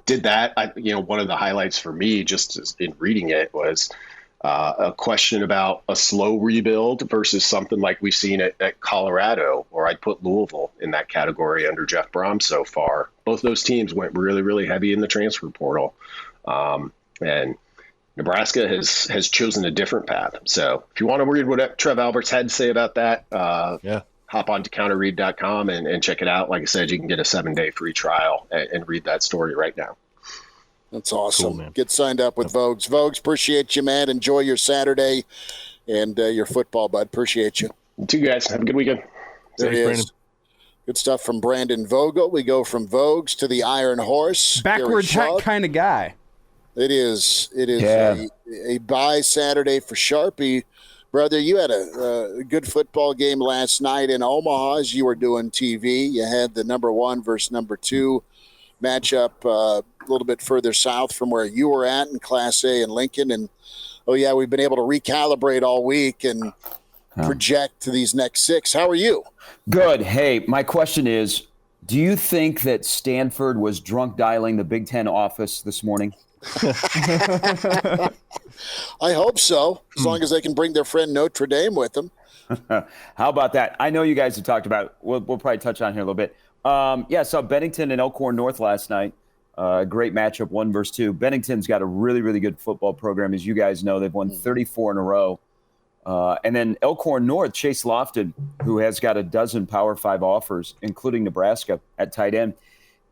Did that. One of the highlights for me just in reading it was a question about a slow rebuild versus something like we've seen at Colorado, or I'd put Louisville in that category under Jeff Brom so far. Both those teams went really, really heavy in the transfer portal. And Nebraska has chosen a different path. So if you want to read what Trev Alberts had to say about that, hop on to counterread.com and check it out. Like I said, you can get a 7-day free trial and read that story right now. That's awesome. Cool, man. Get signed up with Vogues. Vogues, appreciate you, man. Enjoy your Saturday and your football, bud. Appreciate you. You too, guys. Have a good weekend. There he is. Brandon. Good stuff from Brandon Vogel. We go from Vogues to the Iron Horse. Backwards hat kind of guy. It is a bye Saturday for Sharpie. Brother, you had a good football game last night in Omaha as you were doing TV. You had the number 1 versus number 2 matchup a little bit further south from where you were at in Class A in Lincoln. And, we've been able to recalibrate all week and project to these next 6. How are you? Good. Hey, my question is, do you think that Stanford was drunk dialing the Big Ten office this morning? I hope so, as long as they can bring their friend Notre Dame with them. How about that? I know you guys have talked about it. We'll probably touch on here a little bit. Saw Bennington and Elkhorn North last night. Great matchup, 1 versus 2. Bennington's got a really, really good football program. As you guys know, they've won 34 in a row. And then Elkhorn North, Chase Lofton, who has got a dozen Power 5 offers, including Nebraska at tight end.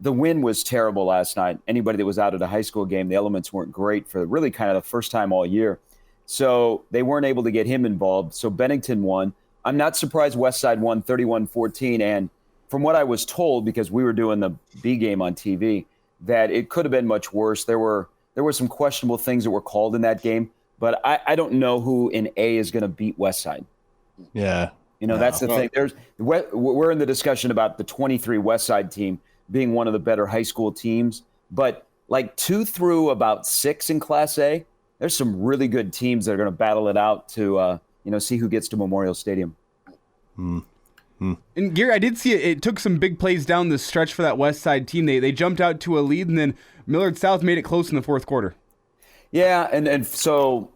The wind was terrible last night. Anybody that was out at a high school game, the elements weren't great for really kind of the first time all year. So they weren't able to get him involved. So Bennington won. I'm not surprised Westside won 31-14. And from what I was told, because we were doing the B game on TV, that it could have been much worse. There were some questionable things that were called in that game, but I don't know who in A is going to beat Westside. Yeah. That's the thing. We're in the discussion about the 23 West Side team being one of the better high school teams, but like 2 through about 6 in Class A, there's some really good teams that are going to battle it out to see who gets to Memorial Stadium. And Gary, I did see it took some big plays down the stretch for that West Side team. They jumped out to a lead, and then Millard South made it close in the fourth quarter. Yeah, and so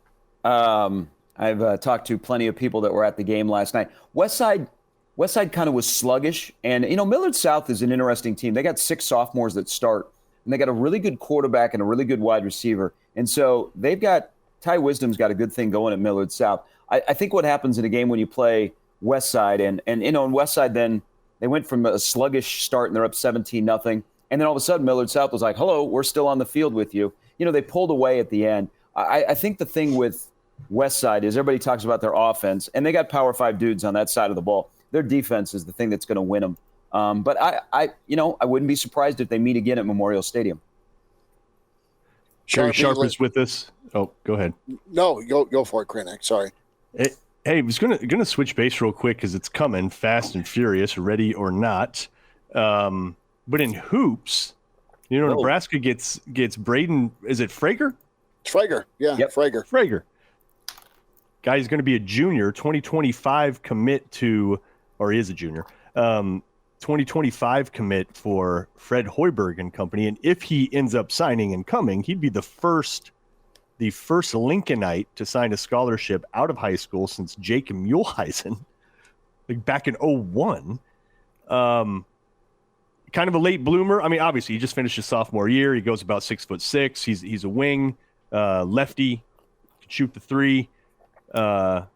I've talked to plenty of people that were at the game last night. West Side kind of was sluggish, and Millard South is an interesting team. They got 6 sophomores that start, and they got a really good quarterback and a really good wide receiver. And so they've got Ty Wisdom's got a good thing going at Millard South. I think what happens in a game when you play West Side and in West Side, then they went from a sluggish start and they're up 17-0, and then all of a sudden Millard South was like, "Hello, we're still on the field with you." They pulled away at the end. I think the thing with West Side is everybody talks about their offense, and they got Power 5 dudes on that side of the ball. Their defense is the thing that's going to win them. But I wouldn't be surprised if they meet again at Memorial Stadium. Sherry Sharp is with us. Oh, go ahead. No, go for it, Kraynak. Sorry. Hey, I was gonna switch base real quick because it's coming fast and furious, ready or not. But in hoops, Nebraska gets Braden. Is it Frager? It's Frager. Yeah, yep. Frager. Guy's going to be a junior, 2025 commit to, or he is a junior. 2025 commit for Fred Hoiberg and company, and if he ends up signing and coming, he'd be the first Lincolnite to sign a scholarship out of high school since Jake Muehlheisen, like back in 2001. Kind of a late bloomer. I mean, obviously, he just finished his sophomore year. He goes about 6'6". He's a wing, lefty, can shoot the 3.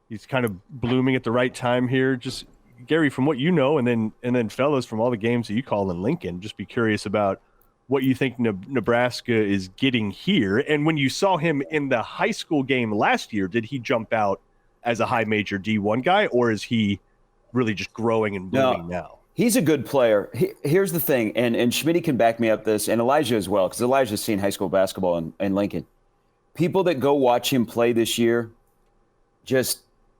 He's kind of blooming at the right time here. Just Gary, from what you know, and then fellas, from all the games that you call in Lincoln, just be curious about what you think Nebraska is getting here. And when you saw him in the high school game last year, did he jump out as a high major D1 guy, or is he really just growing and blooming now? He's a good player. Here's the thing, and Schmidt can back me up this, and Elijah as well, because Elijah's seen high school basketball in Lincoln. People that go watch him play this year,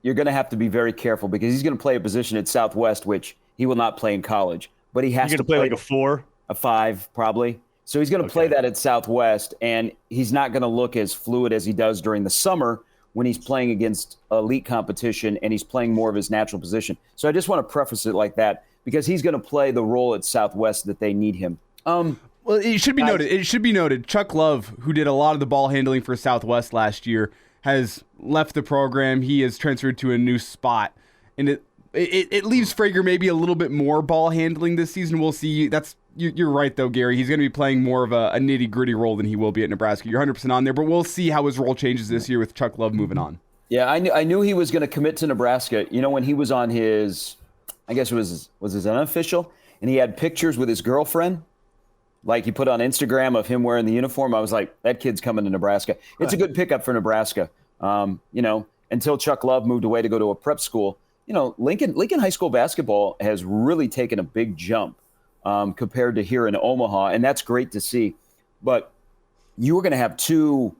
you're going to have to be very careful because he's going to play a position at Southwest, which he will not play in college. But he has to play like a 4? A 5, probably. So he's going to play that at Southwest, and he's not going to look as fluid as he does during the summer when he's playing against elite competition and he's playing more of his natural position. So I just want to preface it like that because he's going to play the role at Southwest that they need him. Well, it should be noted. Chuck Love, who did a lot of the ball handling for Southwest last year, has left the program. He has transferred to a new spot, and it leaves Frager maybe a little bit more ball handling this season. We'll see. You're right though, Gary. He's going to be playing more of a nitty gritty role than he will be at Nebraska. You're 100% on there, but we'll see how his role changes this year with Chuck Love moving on. Yeah, I knew he was going to commit to Nebraska. When he was on his, I guess it was his unofficial, and he had pictures with his girlfriend. Like he put on Instagram of him wearing the uniform. I was like, that kid's coming to Nebraska. It's a good pickup for Nebraska. Until Chuck Love moved away to go to a prep school, Lincoln high school basketball has really taken a big jump compared to here in Omaha. And that's great to see. But you were going to have 2,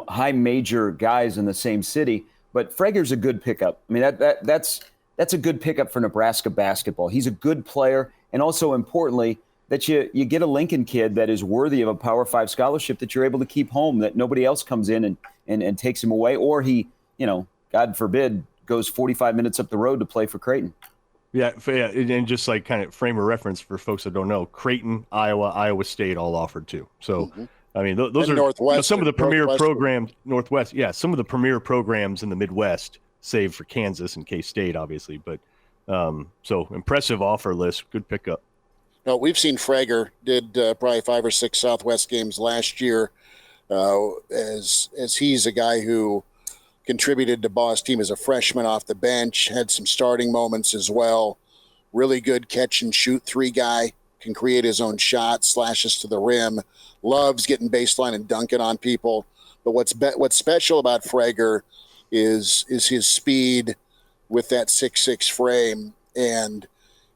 high major guys in the same city. But Frager's a good pickup. I mean, that's a good pickup for Nebraska basketball. He's a good player. And also importantly, that you get a Lincoln kid that is worthy of a Power 5 scholarship that you're able to keep home, that nobody else comes in and takes him away, or he, God forbid, goes 45 minutes up the road to play for Creighton. Yeah, and just like kind of frame of reference for folks that don't know, Creighton, Iowa State all offered too. So, I mean, those are some of the premier programs, Northwest. Yeah, some of the premier programs in the Midwest, save for Kansas and K-State, obviously. But so impressive offer list, good pickup. No, we've seen Frager did probably 5 or 6 Southwest games last year, as he's a guy who contributed to Boss team as a freshman off the bench, had some starting moments as well. Really good catch and shoot 3 guy, can create his own shot, slashes to the rim, loves getting baseline and dunking on people. But what's special about Frager is his speed with that 6'6" frame, and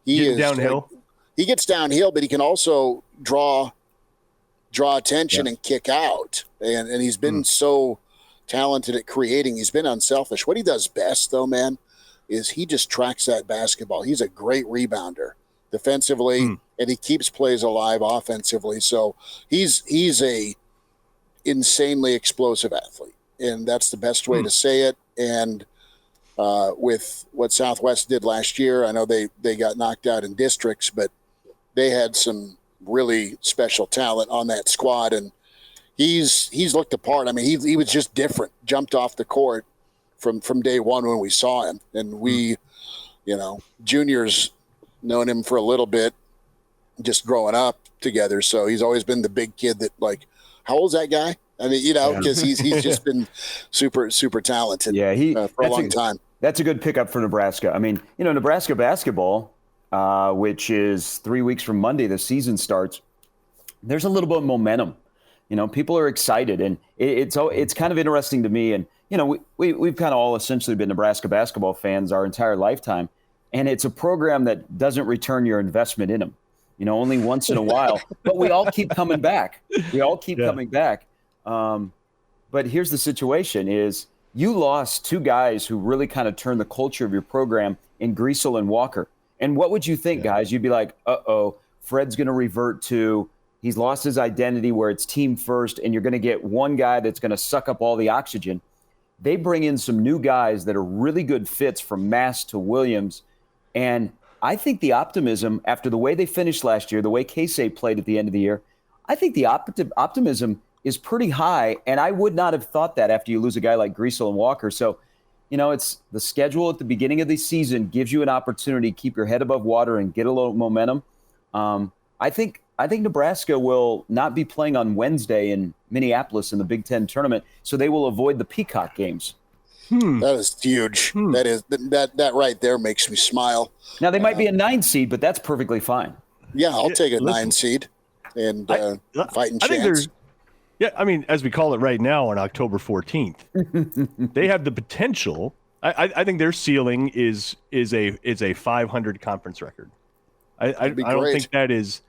he is downhill. He gets downhill, but he can also draw attention and kick out. And he's been so talented at creating. He's been unselfish. What he does best, though, man, is he just tracks that basketball. He's a great rebounder defensively, and he keeps plays alive offensively. So he's a insanely explosive athlete, and that's the best way to say it. And with what Southwest did last year, I know they got knocked out in districts, but they had some really special talent on that squad, and he's looked apart. I mean, he was just different, jumped off the court from day one when we saw him. And we, juniors known him for a little bit, just growing up together. So he's always been the big kid that, like, how old's that guy? I mean, because he's just been super, super talented for a long time. That's a good pickup for Nebraska. I mean, Nebraska basketball, which is 3 weeks from Monday, the season starts. There's a little bit of momentum. People are excited, and it's kind of interesting to me. And we've kind of all essentially been Nebraska basketball fans our entire lifetime, and it's a program that doesn't return your investment in them. Only once in a while, but we all keep coming back. Coming back. But here's the situation: is you lost two guys who really kind of turned the culture of your program in Griesel and Walker. And what would you think, guys? You'd be like, Fred's going to revert to. He's lost his identity where it's team first, and you're going to get one guy that's going to suck up all the oxygen. They bring in some new guys that are really good fits from Mass to Williams. And I think the optimism after the way they finished last year, the way K-State played at the end of the year, I think the optimism is pretty high. And I would not have thought that after you lose a guy like Griesel and Walker. So, it's the schedule at the beginning of the season gives you an opportunity to keep your head above water and get a little momentum. I think Nebraska will not be playing on Wednesday in Minneapolis in the Big Ten tournament, so they will avoid the Peacock games. That is huge. That right there makes me smile. Now they might be a 9 seed, but that's perfectly fine. Yeah, I'll take a 9 seed and fighting chance. I think as we call it right now on October 14th, they have the potential. I think their ceiling is a 500 conference record. I don't think that is.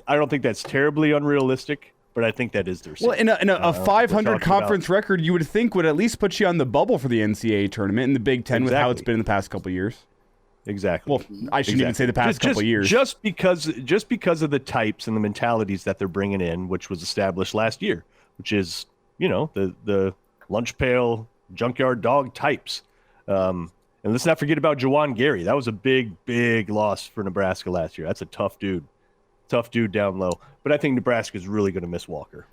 I don't think that's terribly unrealistic, but I think that is their ceiling. Well, in a 500 conference record, you would think would at least put you on the bubble for the NCAA tournament in the Big Ten with how it's been in the past couple of years. Exactly. Well, I shouldn't even say the past couple of years. Just because of the types and the mentalities that they're bringing in, which was established last year, which is, the lunch pail, junkyard dog types. And let's not forget about Juwan Gary. That was a big, big loss for Nebraska last year. That's a tough dude down low. But I think Nebraska is really going to miss Walker.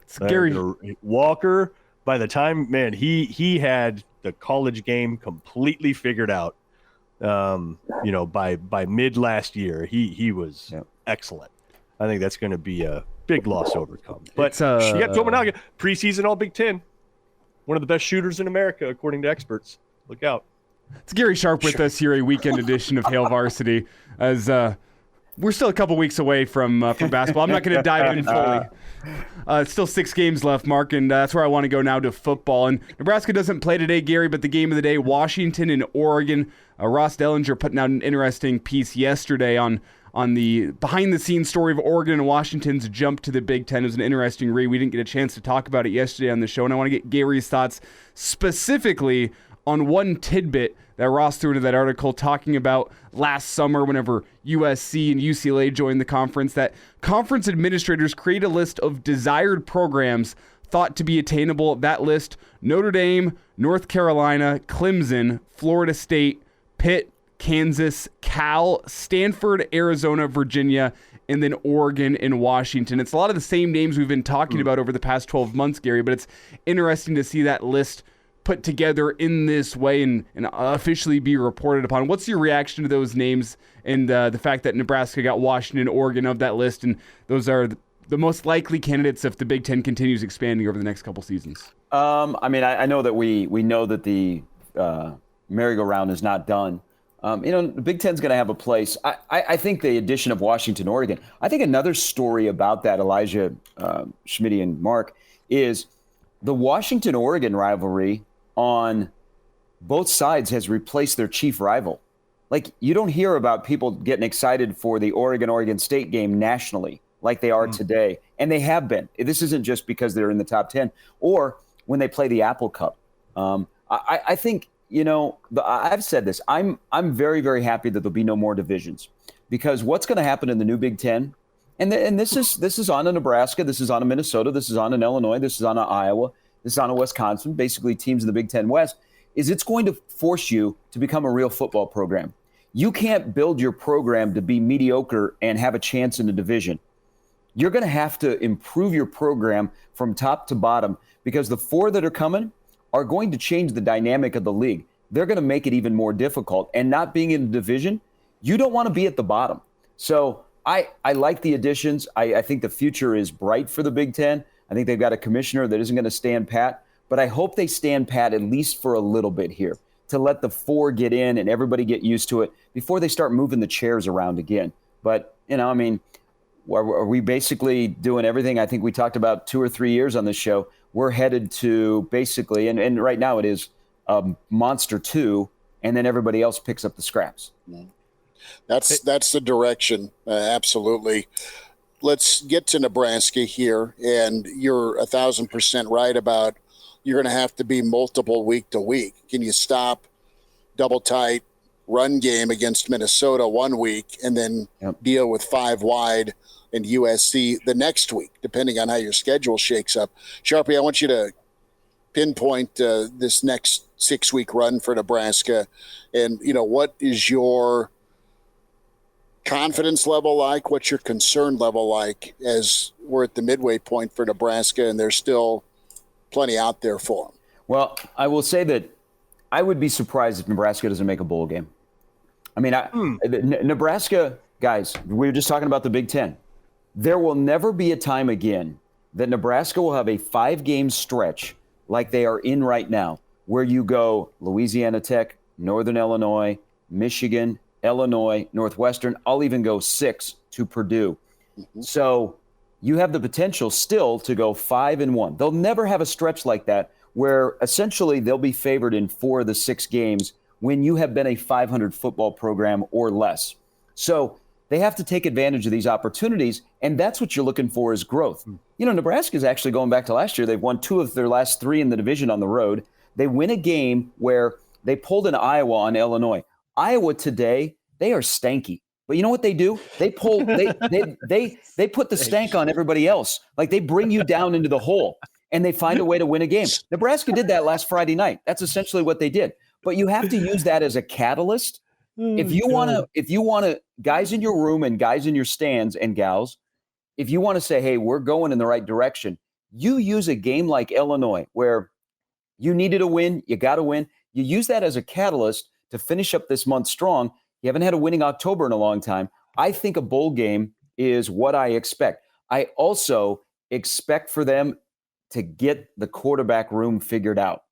Walker, by the time, he had the college game completely figured out. By mid last year, he was excellent. I think that's going to be a big loss to overcome. But you got Tominaga, preseason All Big Ten, one of the best shooters in America, according to experts. Look out. It's Gary Sharp with us here, a weekend edition of Hail Varsity, as we're still a couple weeks away from basketball. I'm not going to dive in fully. Still 6 games left, Mark, and that's where I want to go now to football. And Nebraska doesn't play today, Gary, but the game of the day, Washington and Oregon. Ross Dellinger putting out an interesting piece yesterday on the behind-the-scenes story of Oregon and Washington's jump to the Big Ten. It was an interesting read. We didn't get a chance to talk about it yesterday on the show, and I want to get Gary's thoughts specifically on one tidbit that Ross threw into that article talking about last summer whenever USC and UCLA joined the conference, that conference administrators create a list of desired programs thought to be attainable. That list: Notre Dame, North Carolina, Clemson, Florida State, Pitt, Kansas, Cal, Stanford, Arizona, Virginia, and then Oregon and Washington. It's a lot of the same names we've been talking about over the past 12 months, Gary, but it's interesting to see that list put together in this way and officially be reported upon. What's your reaction to those names and the fact that Nebraska got Washington, Oregon of that list, and those are the most likely candidates if the Big Ten continues expanding over the next couple seasons? I know that we know that the merry-go-round is not done. The Big Ten's going to have a place. I think the addition of Washington, Oregon, I think another story about that, Elijah, Schmidt, and Mark, is the Washington-Oregon rivalry on both sides has replaced their chief rival. Like, you don't hear about people getting excited for the Oregon State game nationally like they are today. And they have been. This isn't just because they're in the top 10 or when they play the Apple Cup. I think I've said this. I'm very, very happy that there'll be no more divisions, because what's going to happen in the new Big Ten, and this is on a Nebraska, this is on a Minnesota, this is on an Illinois, this is on an Iowa, this is on a Wisconsin, basically teams in the Big Ten West, is it's going to force you to become a real football program. You can't build your program to be mediocre and have a chance in the division. You're going to have to improve your program from top to bottom, because the 4 that are coming are going to change the dynamic of the league. They're going to make it even more difficult. And not being in the division, you don't want to be at the bottom. So I like the additions. I think the future is bright for the Big Ten. I think they've got a commissioner that isn't going to stand pat. But I hope they stand pat at least for a little bit here, to let the 4 get in and everybody get used to it before they start moving the chairs around again. But, are we basically doing everything I think we talked about 2 or 3 years on this show? We're headed to basically, and right now it is Monster 2, and then everybody else picks up the scraps. That's the direction, absolutely. Let's get to Nebraska here, and you're 1,000% right about you're going to have to be multiple week to week. Can you stop double tight run game against Minnesota one week and then deal with 5 wide and USC the next week, depending on how your schedule shakes up? Sharpie, I want you to pinpoint this next 6-week run for Nebraska, and what is your confidence level like? What's your concern level like as we're at the midway point for Nebraska and there's still plenty out there for them? Well, I will say that I would be surprised if Nebraska doesn't make a bowl game. I mean, Nebraska, guys, we were just talking about the Big Ten. There will never be a time again that Nebraska will have a 5-game stretch like they are in right now, where you go Louisiana Tech, Northern Illinois, Michigan, Illinois, Northwestern. I'll even go 6 to Purdue. Mm-hmm. So you have the potential still to go 5-1. They'll never have a stretch like that where essentially they'll be favored in 4 of the 6 games when you have been a 500 football program or less. So they have to take advantage of these opportunities, and that's what you're looking for is growth. Nebraska is actually going back to last year. They've won 2 of their last 3 in the division on the road. They win a game where they pulled an Iowa on Illinois. Iowa today, they are stanky. But you know what they do? They pull they put the stank on everybody else. Like they bring you down into the hole and they find a way to win a game. Nebraska did that last Friday night. That's essentially what they did. But you have to use that as a catalyst. If you want to, guys in your room and guys in your stands and gals, if you want to say, hey, we're going in the right direction, you use a game like Illinois where you needed a win, you got to win. You use that as a catalyst to finish up this month strong. You haven't had a winning October in a long time. I think a bowl game is what I expect. I also expect for them to get the quarterback room figured out.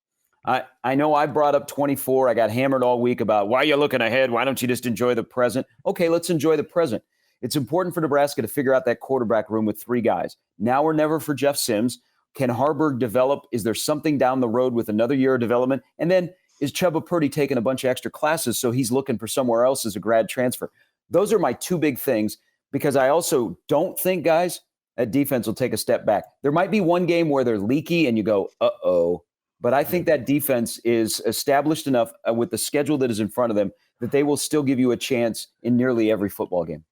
I know I brought up 24. I got hammered all week about why are you looking ahead? Why don't you just enjoy the present? Okay, let's enjoy the present. It's important for Nebraska to figure out that quarterback room with 3 guys. Now or never for Jeff Sims. Can Harburg develop? Is there something down the road with another year of development? And then is Chuba Purdy taking a bunch of extra classes so he's looking for somewhere else as a grad transfer? Those are my 2 big things, because I also don't think, guys, that defense will take a step back. There might be one game where they're leaky and you go, uh-oh. But I think that defense is established enough with the schedule that is in front of them that they will still give you a chance in nearly every football game.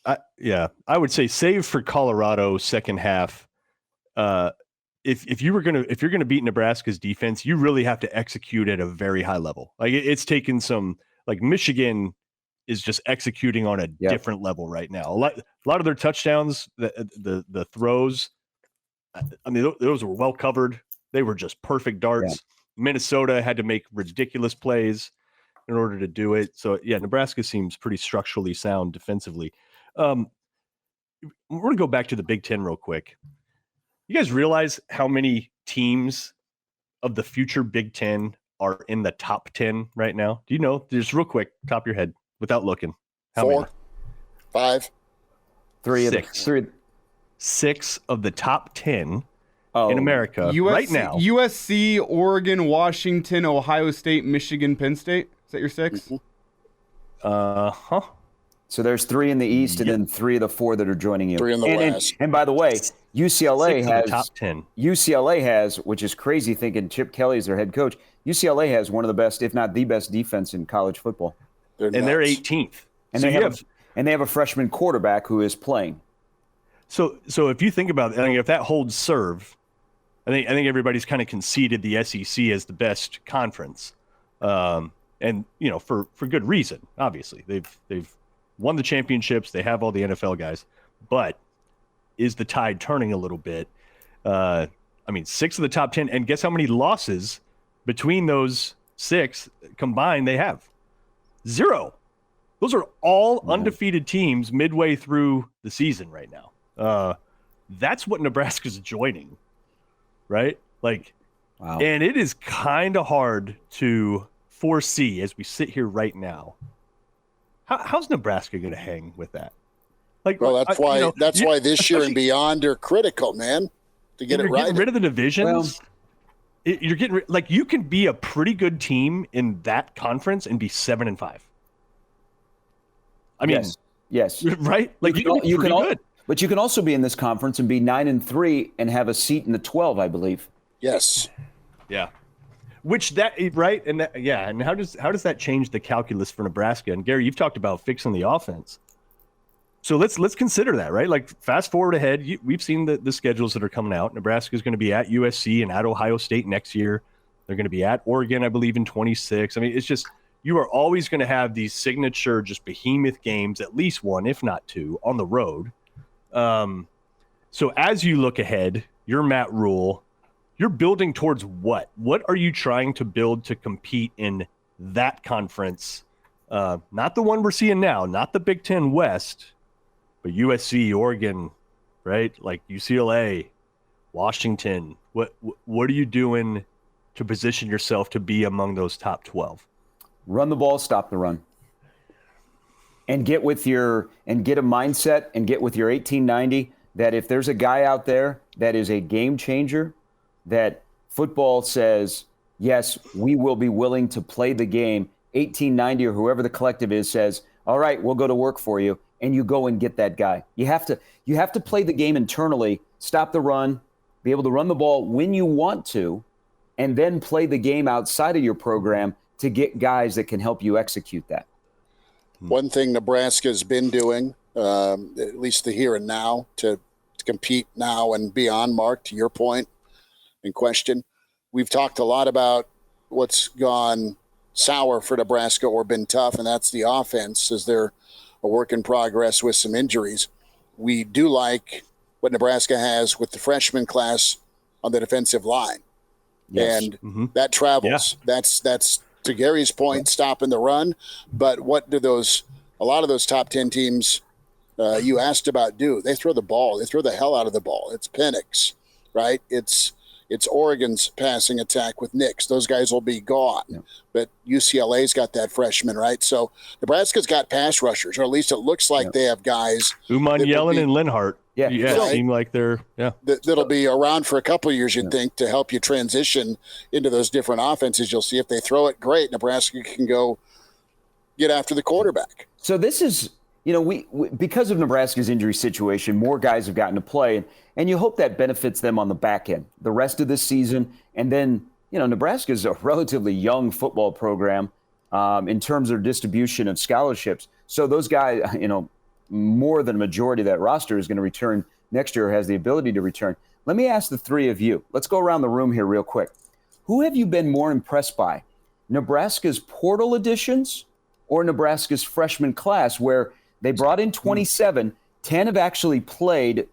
I would say save for Colorado second half. If you're gonna beat Nebraska's defense, you really have to execute at a very high level. Like it's taken some, like Michigan is just executing on a different level right now. A lot of their touchdowns, the throws, I mean, those were well covered. They were just perfect darts. Yeah. Minnesota had to make ridiculous plays in order to do it. So yeah, Nebraska seems pretty structurally sound defensively. We're gonna go back to the Big Ten real quick. You guys realize how many teams of the future Big Ten are in the top 10 right now? Do you know? Just real quick, top of your head, without looking. How 4, many? 5, 3 6. 6 of the top 10 in America USC, right now. USC, Oregon, Washington, Ohio State, Michigan, Penn State. Is that your 6? So there's 3 in the East, and then 3 of the 4 that are joining you. 3 in the West. And by the way, UCLA 6 has of the top 10. UCLA has, which is crazy thinking Chip Kelly is their head coach. UCLA has one of the best, if not the best, defense in college football. They're 18th. And So they have a freshman quarterback who is playing. So if you think about it, I mean, if that holds serve, I think everybody's kind of conceded the SEC as the best conference, and for good reason. Obviously, they've won the championships. They have all the NFL guys, but is the tide turning a little bit? 6 of the top 10, and guess how many losses between those 6 combined they have? 0. Those are all undefeated teams midway through the season right now. That's what Nebraska's joining, right? Wow. And it is kind of hard to foresee as we sit here right now. How's Nebraska going to hang with that? That's why this year and beyond are critical, man, to get it right. Getting rid of the divisions. You're getting you can be a pretty good team in that conference and be 7-5. I mean, yes, right? You can good. But you can also be in this conference and be 9-3 and have a seat in the 12, I believe. Yes. Yeah. Right? And and how does that change the calculus for Nebraska? And Gary, you've talked about fixing the offense. So let's consider that, right? Fast forward ahead, we've seen the schedules that are coming out. Nebraska is going to be at USC and at Ohio State next year. They're going to be at Oregon, I believe, in 26. I mean, it's just you are always going to have these signature, just behemoth games, at least 1, if not 2, on the road. So as you look ahead, you're Matt Rhule. You're building towards what? What are you trying to build to compete in that conference? Not the one we're seeing now, not the Big Ten West, but USC, Oregon, right? UCLA, Washington. What are you doing to position yourself to be among those top 12? Run the ball, stop the run. And get a mindset and get with your 1890 that if there's a guy out there that is a game changer, that football says, yes, we will be willing to play the game. 1890 or whoever the collective is says, all right, we'll go to work for you. And you go and get that guy. You have to play the game internally, stop the run, be able to run the ball when you want to, and then play the game outside of your program to get guys that can help you execute that. One thing Nebraska's been doing, at least the here and now, to compete now and beyond, Mark, to your point and question, we've talked a lot about what's gone sour for Nebraska or been tough, and that's the offense, as they're a work in progress with some injuries. We do like what Nebraska has with the freshman class on the defensive line. Yes. And that travels. Yeah. That's to Gary's point, stopping the run. But what do a lot of those top 10 teams you asked about do? They throw the ball. They throw the hell out of the ball. It's Penix, right? It's Oregon's passing attack with Nix. Those guys will be gone. Yeah. But UCLA's got that freshman, right? So Nebraska's got pass rushers, or at least it looks like they have guys. Uman Yellen and Linhart. Yeah. Seem like they're that'll be around for a couple of years, you'd think, to help you transition into those different offenses. You'll see if they throw it, great. Nebraska can go get after the quarterback. So this is, we because of Nebraska's injury situation, more guys have gotten to play, and you hope that benefits them on the back end, the rest of this season. And then, Nebraska is a relatively young football program in terms of distribution of scholarships. So those guys, more than a majority of that roster is going to return next year, or has the ability to return. Let me ask the three of you. Let's go around the room here real quick. Who have you been more impressed by? Nebraska's portal additions or Nebraska's freshman class, where they brought in 27, 10 have actually played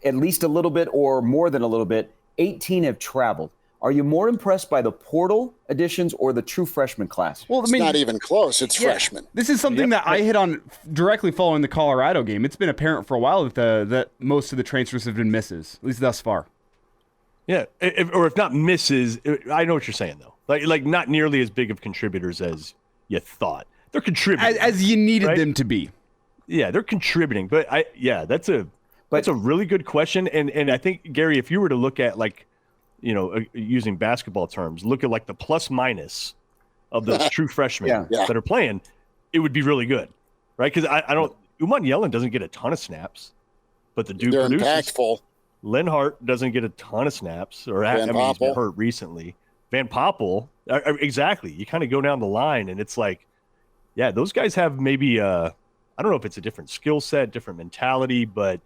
at least a little bit or more than a little bit, 18 have traveled. Are you more impressed by the portal additions or the true freshman class? Well, it's not even close. It's freshmen. This is something that I hit on directly following the Colorado game. It's been apparent for a while that most of the transfers have been misses, at least thus far. Yeah, if not misses, I know what you're saying, though. Like not nearly as big of contributors as you thought. They're contributing. As you needed them to be. Yeah, they're contributing. But that's a really good question. And I think, Gary, if you were to look at using basketball terms, look at the plus minus of those true freshmen that are playing, it would be really good, right? Because I don't. Uman Yellen doesn't get a ton of snaps, but the dude They're produces. impactful. Linhart doesn't get a ton of snaps, or Van he's been Poppel. hurt recently. Van Poppel, exactly. You kind of go down the line, and it's like, yeah, those guys have maybe I don't know if it's a different skill set, different mentality, but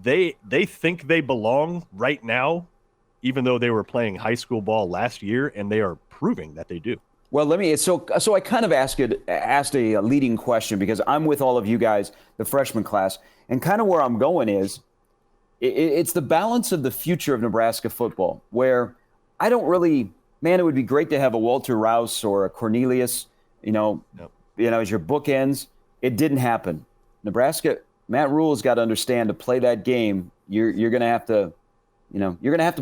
they think they belong right now, even though they were playing high school ball last year, and they are proving that they do. Well, so I kind of asked a leading question because I'm with all of you guys, the freshman class, and kind of where I'm going is it's the balance of the future of Nebraska football, where I don't really, man, it would be great to have a Walter Rouse or a Cornelius, as your bookends. It didn't happen. Nebraska, Matt Rhule has got to understand to play that game. You're going to have to,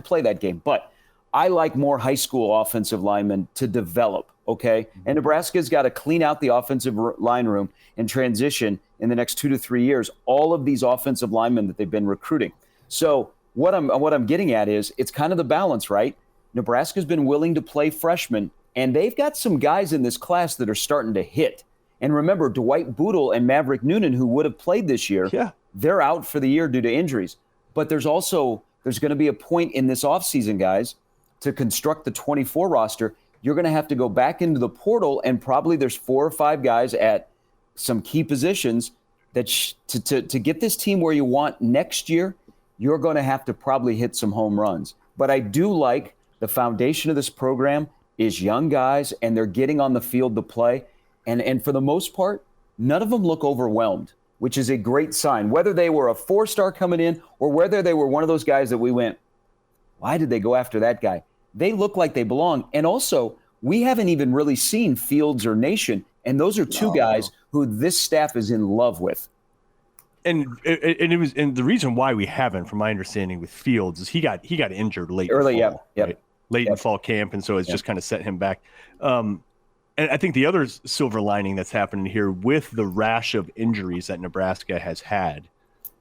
play that game. But I like more high school offensive linemen to develop. Okay. And Nebraska's got to clean out the offensive line room and transition in the next 2 to 3 years, all of these offensive linemen that they've been recruiting. So what I'm getting at is it's kind of the balance, right? Nebraska's been willing to play freshmen, and they've got some guys in this class that are starting to hit. And remember, Dwight Boodle and Maverick Noonan, who would have played this year, they're out for the year due to injuries. But there's going to be a point in this offseason, guys, to construct the 24 roster. You're going to have to go back into the portal, and probably there's 4 or 5 guys at some key positions that to get this team where you want next year, you're going to have to probably hit some home runs. But I do like the foundation of this program is young guys, and they're getting on the field to play. And for the most part, none of them look overwhelmed, which is a great sign. Whether they were a 4-star coming in or whether they were one of those guys that we went, why did they go after that guy? They look like they belong. And also, we haven't even really seen Fields or Nation, and those are 2 guys who this staff is in love with. And the reason why we haven't, from my understanding, with Fields is he got injured late early, in fall, right? Late in fall camp, and so it's just kind of set him back. And I think the other silver lining that's happening here with the rash of injuries that Nebraska has had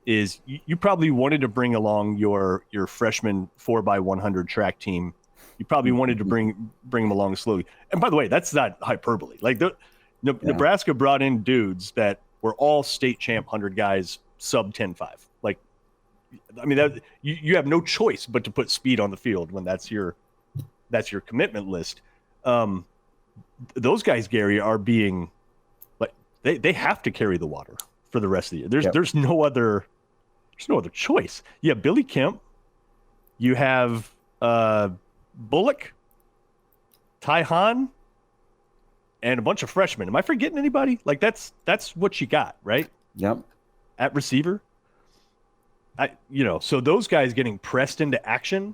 is you probably wanted to bring along your freshman 4x100 track team. You probably wanted to bring them along slowly. And by the way, that's not hyperbole. Like Nebraska brought in dudes that were all state champ 100 guys, sub 10.5. Like, I mean, that you have no choice but to put speed on the field when that's your commitment list. Those guys, Gary, are being like they have to carry the water for the rest of the year. There's no other choice. You have Billy Kemp, you have Bullock, Ty Hahn, and a bunch of freshmen. Am I forgetting anybody? Like that's what you got, right? Yep. At receiver. So those guys getting pressed into action,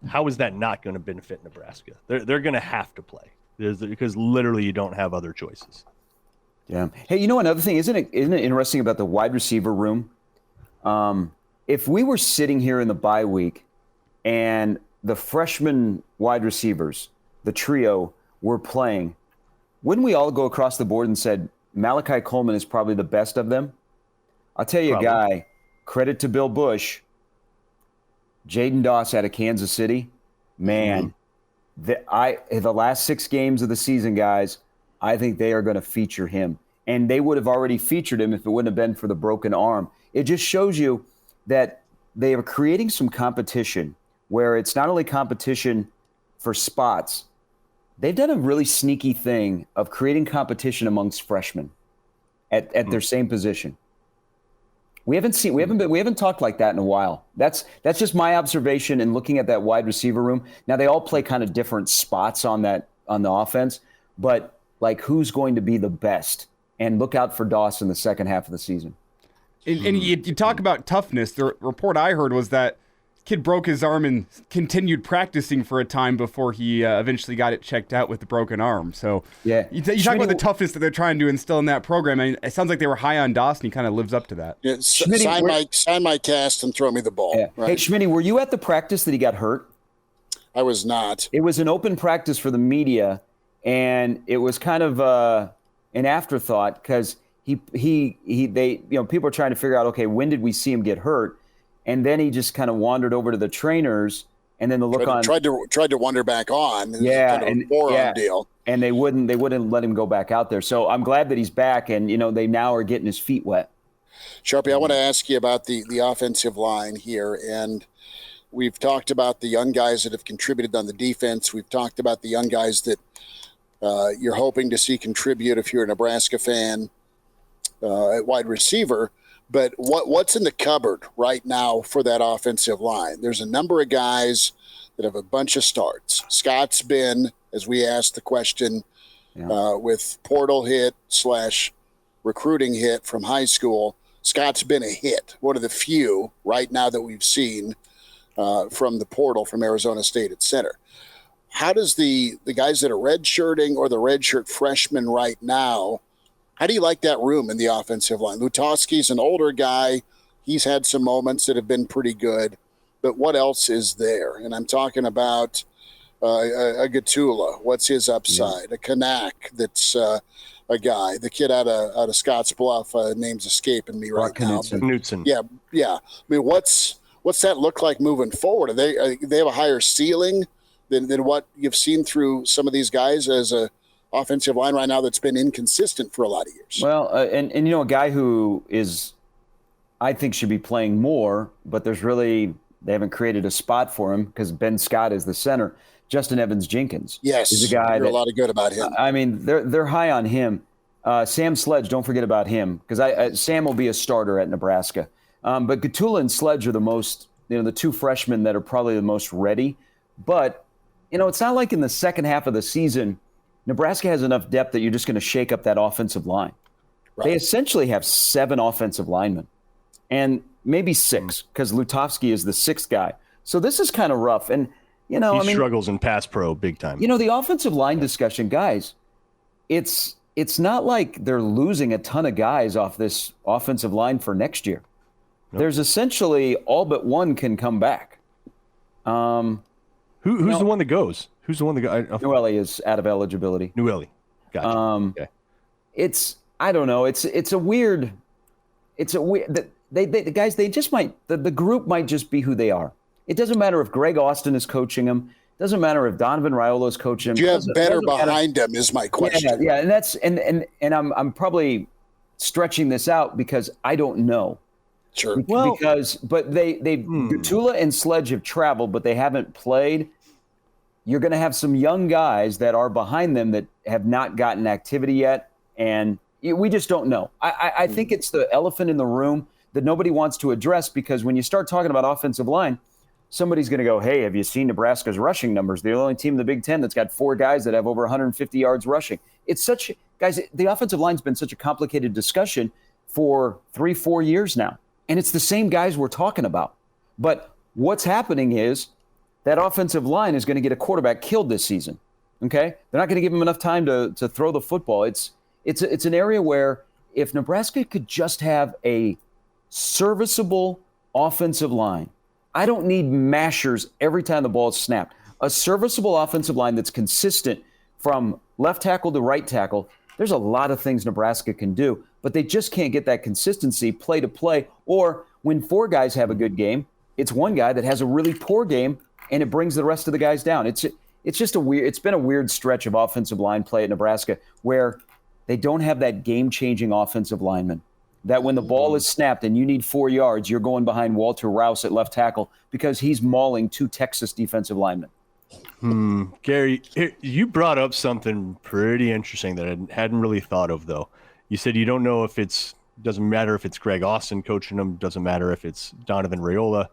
how is that not going to benefit Nebraska? They're going to have to play because literally you don't have other choices. Yeah. Hey, another thing, isn't it interesting about the wide receiver room? If we were sitting here in the bye week and the freshman wide receivers, the trio, were playing, wouldn't we all go across the board and said Malachi Coleman is probably the best of them? I'll tell you a guy, credit to Bill Bush, Jaden Doss out of Kansas City, man, the last 6 games of the season, guys, I think they are going to feature him. And they would have already featured him if it wouldn't have been for the broken arm. It just shows you that they are creating some competition where it's not only competition for spots. They've done a really sneaky thing of creating competition amongst freshmen at their same position. We haven't talked like that in a while. That's just my observation in looking at that wide receiver room. Now they all play kind of different spots on the offense, but like who's going to be the best? And look out for Doss in the second half of the season. And you talk about toughness. The report I heard was that kid broke his arm and continued practicing for a time before he eventually got it checked out with the broken arm. So yeah, you talk about the toughness that they're trying to instill in that program. I mean, it sounds like they were high on Doss, and he kind of lives up to that. Yeah, sign my cast and throw me the ball. Yeah. Right? Hey, Schmidt, were you at the practice that he got hurt? I was not. It was an open practice for the media, and it was kind of an afterthought because people are trying to figure out, okay, when did we see him get hurt? And then he just kind of wandered over to the trainers, and then tried to wander back on. Yeah, kind of a forearm deal. and they wouldn't let him go back out there. So I'm glad that he's back, and they now are getting his feet wet. Sharpie, I want to ask you about the offensive line here, and we've talked about the young guys that have contributed on the defense. We've talked about the young guys that you're hoping to see contribute if you're a Nebraska fan at wide receiver. But what's in the cupboard right now for that offensive line? There's a number of guys that have a bunch of starts. Scott's been, as we asked the question, with portal hit / recruiting hit from high school, Scott's been a hit. One of the few right now that we've seen from the portal from Arizona State at center. How does the guys that are redshirting or the redshirt freshmen right now, how do you like that room in the offensive line? Lutovsky's an older guy. He's had some moments that have been pretty good. But what else is there? And I'm talking about a Gatula. What's his upside? A Kraynak that's a guy. The kid out of Scotts Bluff, name's escaping me right now. Knutson. Yeah. I mean, what's that look like moving forward? They have a higher ceiling than what you've seen through some of these guys as a offensive line right now that's been inconsistent for a lot of years. Well, and a guy who is, I think, should be playing more, but they haven't created a spot for him because Ben Scott is the center. Justin Evans Jenkins. Yes, is a guy a lot of good about him. I mean, they're high on him. Sam Sledge, don't forget about him because Sam will be a starter at Nebraska. But Gatula and Sledge are the most, the two freshmen that are probably the most ready. But it's not like in the second half of the season, Nebraska has enough depth that you're just going to shake up that offensive line. Right. They essentially have 7 offensive linemen and maybe 6 because Lutovsky is the 6th guy. So this is kind of rough. And, he struggles in pass pro big time. The offensive line discussion, guys, it's not like they're losing a ton of guys off this offensive line for next year. Nope. There's essentially all but one can come back. Who's the one that goes? Who's the one that goes? Newelly is out of eligibility. Newelly. Gotcha. Okay. I don't know. It's a weird. The guys, they just might, the group might just be who they are. It doesn't matter if Greg Austin is coaching them. It doesn't matter if Donovan Raiola is coaching them. Do you have better behind them is my question. Yeah, and that's and I'm probably stretching this out because I don't know. Sure. But Gatula and Sledge have traveled, but they haven't played. You're going to have some young guys that are behind them that have not gotten activity yet, and we just don't know. I think it's the elephant in the room that nobody wants to address because when you start talking about offensive line, somebody's going to go, hey, have you seen Nebraska's rushing numbers? They're the only team in the Big Ten that's got 4 guys that have over 150 yards rushing. Guys, the offensive line's been such a complicated discussion for 3-4 years now. And it's the same guys we're talking about. But what's happening is that offensive line is going to get a quarterback killed this season. Okay? They're not going to give him enough time to throw the football. It's an area where if Nebraska could just have a serviceable offensive line, I don't need mashers every time the ball is snapped. A serviceable offensive line that's consistent from left tackle to right tackle. There's a lot of things Nebraska can do, but they just can't get that consistency play to play. Or when 4 guys have a good game, it's one guy that has a really poor game and it brings the rest of the guys down. It's been a weird stretch of offensive line play at Nebraska where they don't have that game-changing offensive lineman. That when the ball is snapped and you need 4 yards, you're going behind Walter Rouse at left tackle because he's mauling 2 Texas defensive linemen. Gary, you brought up something pretty interesting that I hadn't really thought of, though. You said you don't know if doesn't matter if it's Greg Austin coaching them, doesn't matter if it's Donovan Raiola.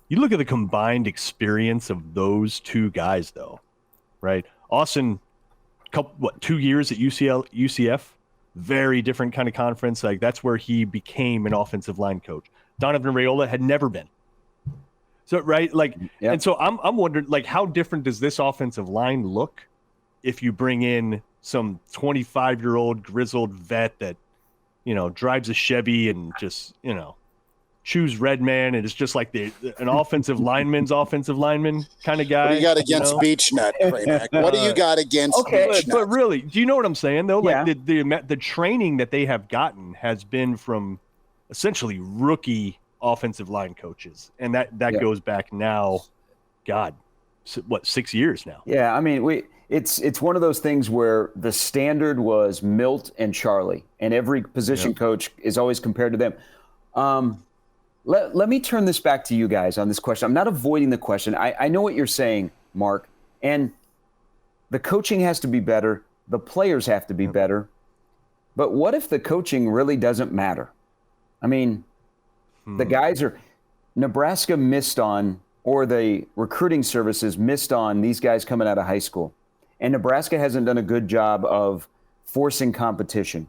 You look at the combined experience of those 2 guys, though, right? Austin, 2 years at UCF, very different kind of conference. Like that's where he became an offensive line coach. Donovan Raiola had never been. So right, and so I'm wondering, how different does this offensive line look if you bring in some 25-year-old grizzled vet that, drives a Chevy and just, chews Red Man, and it's just like an offensive lineman's offensive lineman kind of guy. What do you got against Beachnut, Kraynak? What do you got against Beachnut? But really, do you know what I'm saying, though? Yeah. Like the training that they have gotten has been from essentially rookie offensive line coaches. And that goes back now, 6 years now. Yeah, I mean, it's one of those things where the standard was Milt and Charlie, and every position coach is always compared to them. Let me turn this back to you guys on this question. I'm not avoiding the question. I know what you're saying, Mark, and the coaching has to be better. The players have to be better. But what if the coaching really doesn't matter? I mean, the guys Nebraska missed on, or the recruiting services missed on these guys coming out of high school. And Nebraska hasn't done a good job of forcing competition.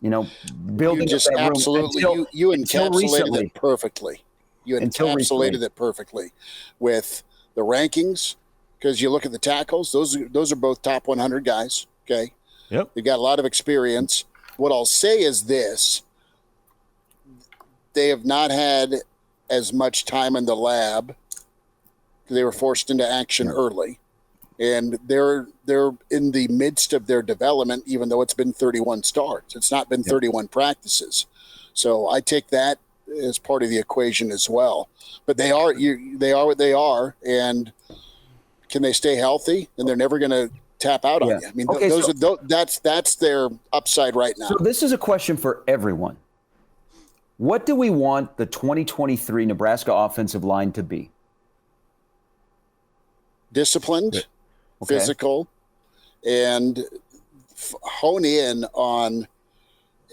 Building you just up that absolutely room you encapsulated it perfectly. You encapsulated it perfectly with the rankings, because you look at the tackles; those are both top 100 guys. Okay, yep, they've got a lot of experience. What I'll say is this: they have not had as much time in the lab. They were forced into action early. And they're in the midst of their development, even though it's been 31 starts. It's not been 31 practices. So I take that as part of the equation as well. But they are what they are, and can they stay healthy? And they're never going to tap out on you. I mean, that's their upside right now. So this is a question for everyone. What do we want the 2023 Nebraska offensive line to be? Disciplined. Physical, and hone in on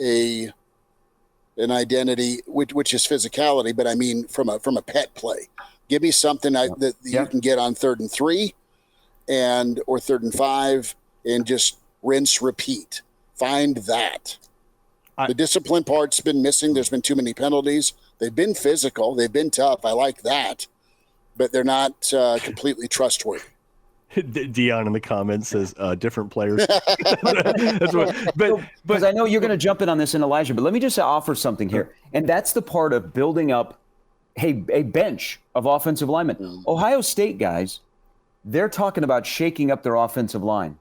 an identity which is physicality, but I mean from a pet play. Give me something that you can get on 3rd and 3 or 3rd and 5 and just rinse, repeat. Find that. The discipline part's been missing. There's been too many penalties. They've been physical. They've been tough. I like that, but they're not completely trustworthy. Dion in the comments says different players. But I know you're going to jump in on this, in Elijah, but let me just offer something here. And that's the part of building up a bench of offensive linemen. Ohio State guys, they're talking about shaking up their offensive line.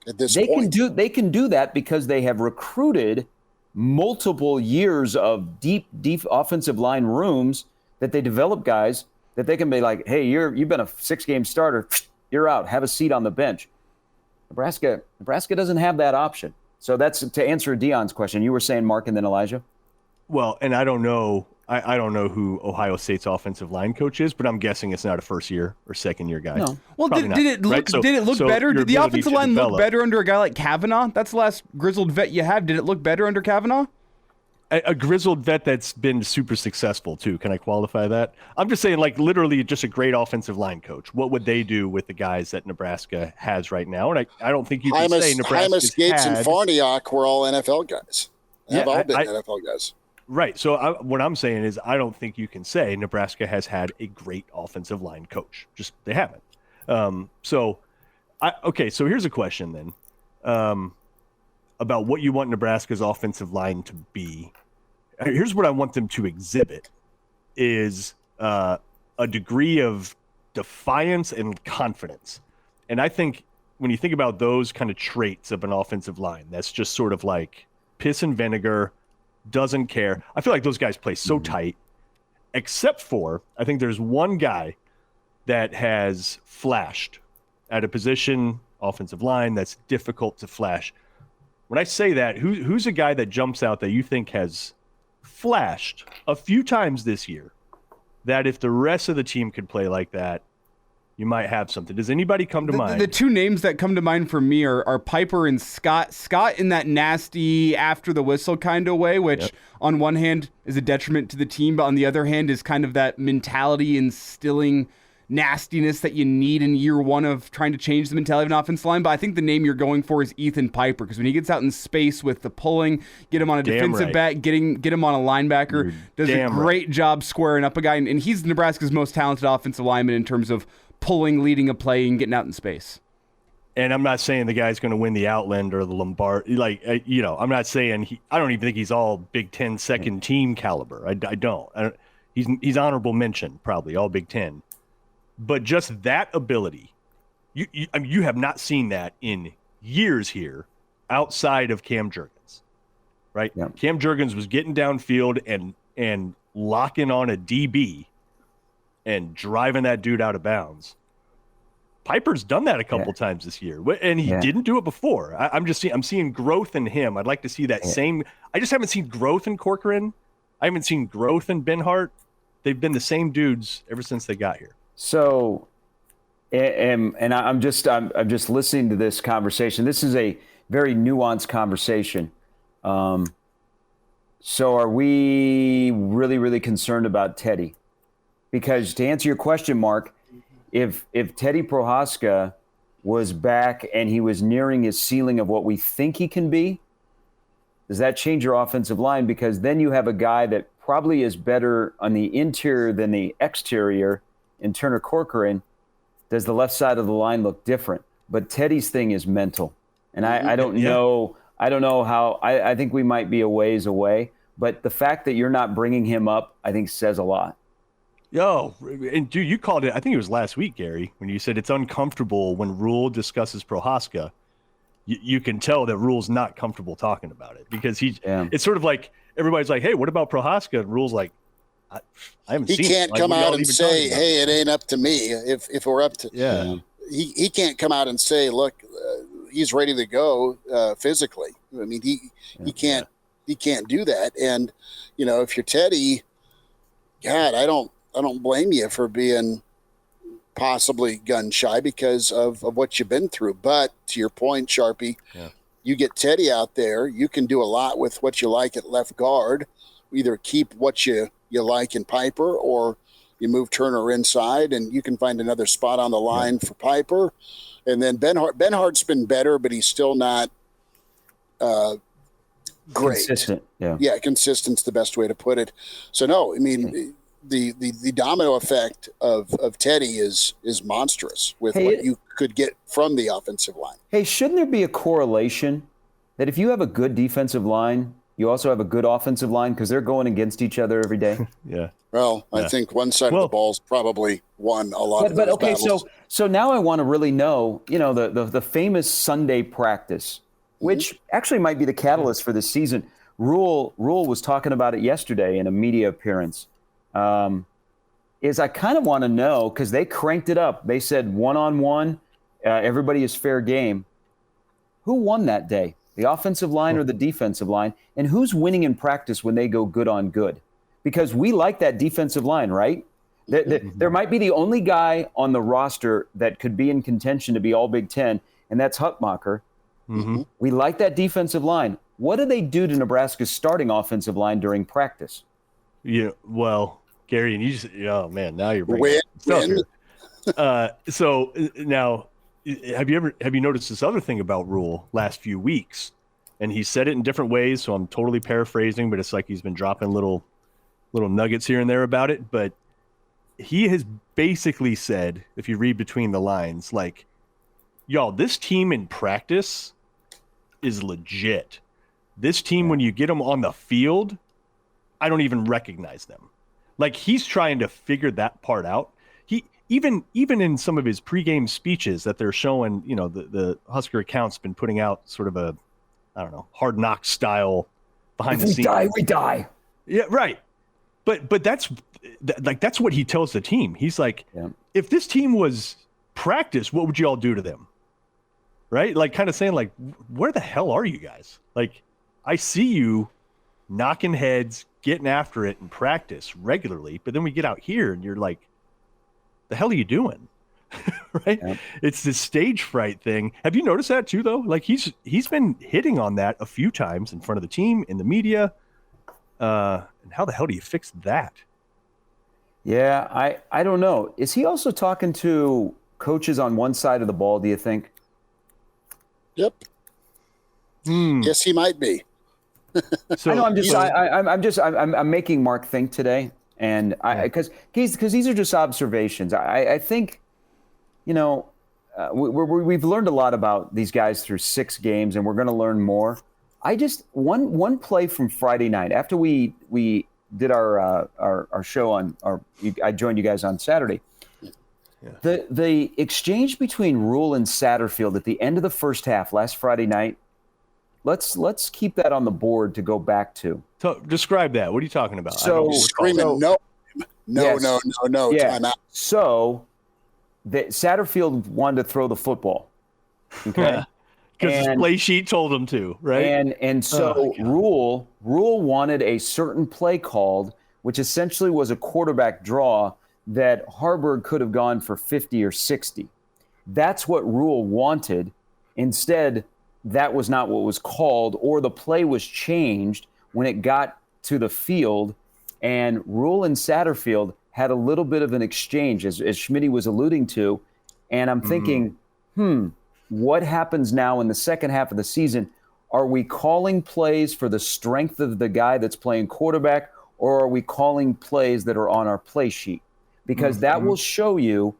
At this point. They can do that because they have recruited multiple years of deep offensive line rooms that they develop guys that they can be like, hey, you've been a 6-game starter. You're out. Have a seat on the bench. Nebraska doesn't have that option. So that's to answer Dion's question. You were saying Mark and then Elijah? Well, and I don't know. I don't know who Ohio State's offensive line coach is, but I'm guessing it's not a 1st-year or 2nd-year guy. No. Well, did it look right? did it look better? Did the offensive line look better under a guy like Kavanaugh? That's the last grizzled vet you have. Did it look better under Kavanaugh? A grizzled vet that's been super successful too. Can I qualify that? I'm just saying, like, literally just a great offensive line coach. What would they do with the guys that Nebraska has right now? And I don't think you can say Nebraska. Gates and Farniok were all NFL guys. Have all been NFL guys. Right. So what I'm saying is I don't think you can say Nebraska has had a great offensive line coach. Just they haven't. So here's a question then. About what you want Nebraska's offensive line to be. Here's what I want them to exhibit is a degree of defiance and confidence. And I think when you think about those kind of traits of an offensive line, that's just sort of like piss and vinegar, doesn't care. I feel like those guys play so tight, except for I think there's one guy that has flashed at a position, offensive line, that's difficult to flash. When I say that, who's a guy that jumps out that you think has flashed a few times this year that if the rest of the team could play like that, you might have something? Does anybody come to mind? The two names that come to mind for me are Piper and Scott. Scott in that nasty after the whistle kind of way, which on one hand is a detriment to the team, but on the other hand is kind of that mentality instilling nastiness that you need in year one of trying to change the mentality of an offensive line. But I think the name you're going for is Ethan Piper, because when he gets out in space with the pulling, get him on a defensive back, get him on a linebacker, does a great job squaring up a guy. And he's Nebraska's most talented offensive lineman in terms of pulling, leading a play, and getting out in space. And I'm not saying the guy's going to win the Outland or the Lombard. I'm not saying I don't even think he's all Big Ten second team caliber. I don't. He's honorable mention, probably all Big Ten. But just that ability, you have not seen that in years here outside of Cam Jurgens, right? Yeah. Cam Jurgens was getting downfield and locking on a DB and driving that dude out of bounds. Piper's done that a couple times this year, and he didn't do it before. I'm seeing growth in him. I'd like to see that same. I just haven't seen growth in Corcoran. I haven't seen growth in Benhart. They've been the same dudes ever since they got here. So, and I'm just listening to this conversation. This is a very nuanced conversation. So are we really, really concerned about Teddy? Because to answer your question, Mark, if Teddy Prohaska was back and he was nearing his ceiling of what we think he can be, does that change your offensive line? Because then you have a guy that probably is better on the interior than the exterior in Turner Corcoran. Does the left side of the line look different? But Teddy's thing is mental. And I don't know. I don't know how. I think we might be a ways away. But the fact that you're not bringing him up, I think, says a lot. Yo, and dude, you called it, I think it was last week, Gary, when you said it's uncomfortable when Rhule discusses Prohaska. You can tell that Rhule's not comfortable talking about it because it's sort of like everybody's like, hey, what about Prohaska? And Rhule's like, I haven't seen it. He can't come out and say, hey, it ain't up to me. If we're up to he can't come out and say, look, he's ready to go physically. I mean, he can't do that. And, if you're Teddy, God, I don't blame you for being possibly gun shy because of what you've been through. But to your point, Sharpie, you get Teddy out there, you can do a lot with what you like at left guard. Either keep what you like in Piper, or you move Turner inside and you can find another spot on the line for Piper. And then Benhart's been better, but he's still not great. Consistent. Consistent's the best way to put it. So no, I mean, the domino effect of Teddy is monstrous with what you could get from the offensive line. Hey, shouldn't there be a correlation that if you have a good defensive line, you also have a good offensive line because they're going against each other every day? Well, I think one side of the ball's probably won a lot of those battles. So now I want to really know, the famous Sunday practice, which actually might be the catalyst for this season. Rhule was talking about it yesterday in a media appearance. Is I kind of want to know, because they cranked it up. They said one-on-one, everybody is fair game. Who won that day? The offensive line or the defensive line? And who's winning in practice when they go good on good? Because we like that defensive line, right? There might be the only guy on the roster that could be in contention to be all Big Ten, and that's Huckmacher. We like that defensive line. What do they do to Nebraska's starting offensive line during practice? Yeah, well, Gary, and you just, oh man, now you're bringing stuff here. So now, have you noticed this other thing about Rhule last few weeks? And he said it in different ways, so I'm totally paraphrasing, but it's like he's been dropping little nuggets here and there about it. But he has basically said, if you read between the lines, like, y'all, this team in practice is legit. This team, when you get them on the field, I don't even recognize them. Like, he's trying to figure that part out. He even in some of his pregame speeches that they're showing, the Husker account's been putting out sort of a, I don't know, Hard Knocks style behind the scenes. We die. Yeah, right. But that's what he tells the team. He's like, if this team was practice, what would you all do to them? Right? Like, kind of saying, like, where the hell are you guys? Like, I see you knocking heads, getting after it in practice regularly, but then we get out here and you're like, the hell are you doing? Right? It's this stage fright thing. Have you noticed that too, though? Like, he's been hitting on that a few times in front of the team, in the media. And how the hell do you fix that? Yeah, I don't know. Is he also talking to coaches on one side of the ball, do you think? Yep. Yes, he might be. So, I know. I'm making Mark think today, and because these are just observations. I think, we've learned a lot about these guys through 6 games, and we're going to learn more. I just one play from Friday night after we did our show I joined you guys on Saturday. Yeah. The exchange between Rhule and Satterfield at the end of the first half last Friday night. Let's keep that on the board to go back to. So describe that. What are you talking about? So screaming no. Yeah. Time out. So that Satterfield wanted to throw the football. Okay. Because his play sheet told him to, right? And so Rhule wanted a certain play called, which essentially was a quarterback draw that Harburg could have gone for 50 or 60. That's what Rhule wanted. Instead, that was not what was called, or the play was changed when it got to the field, and Rhule and Satterfield had a little bit of an exchange, as Schmidt was alluding to, and I'm thinking, what happens now in the second half of the season? Are we calling plays for the strength of the guy that's playing quarterback, or are we calling plays that are on our play sheet? Because that will show you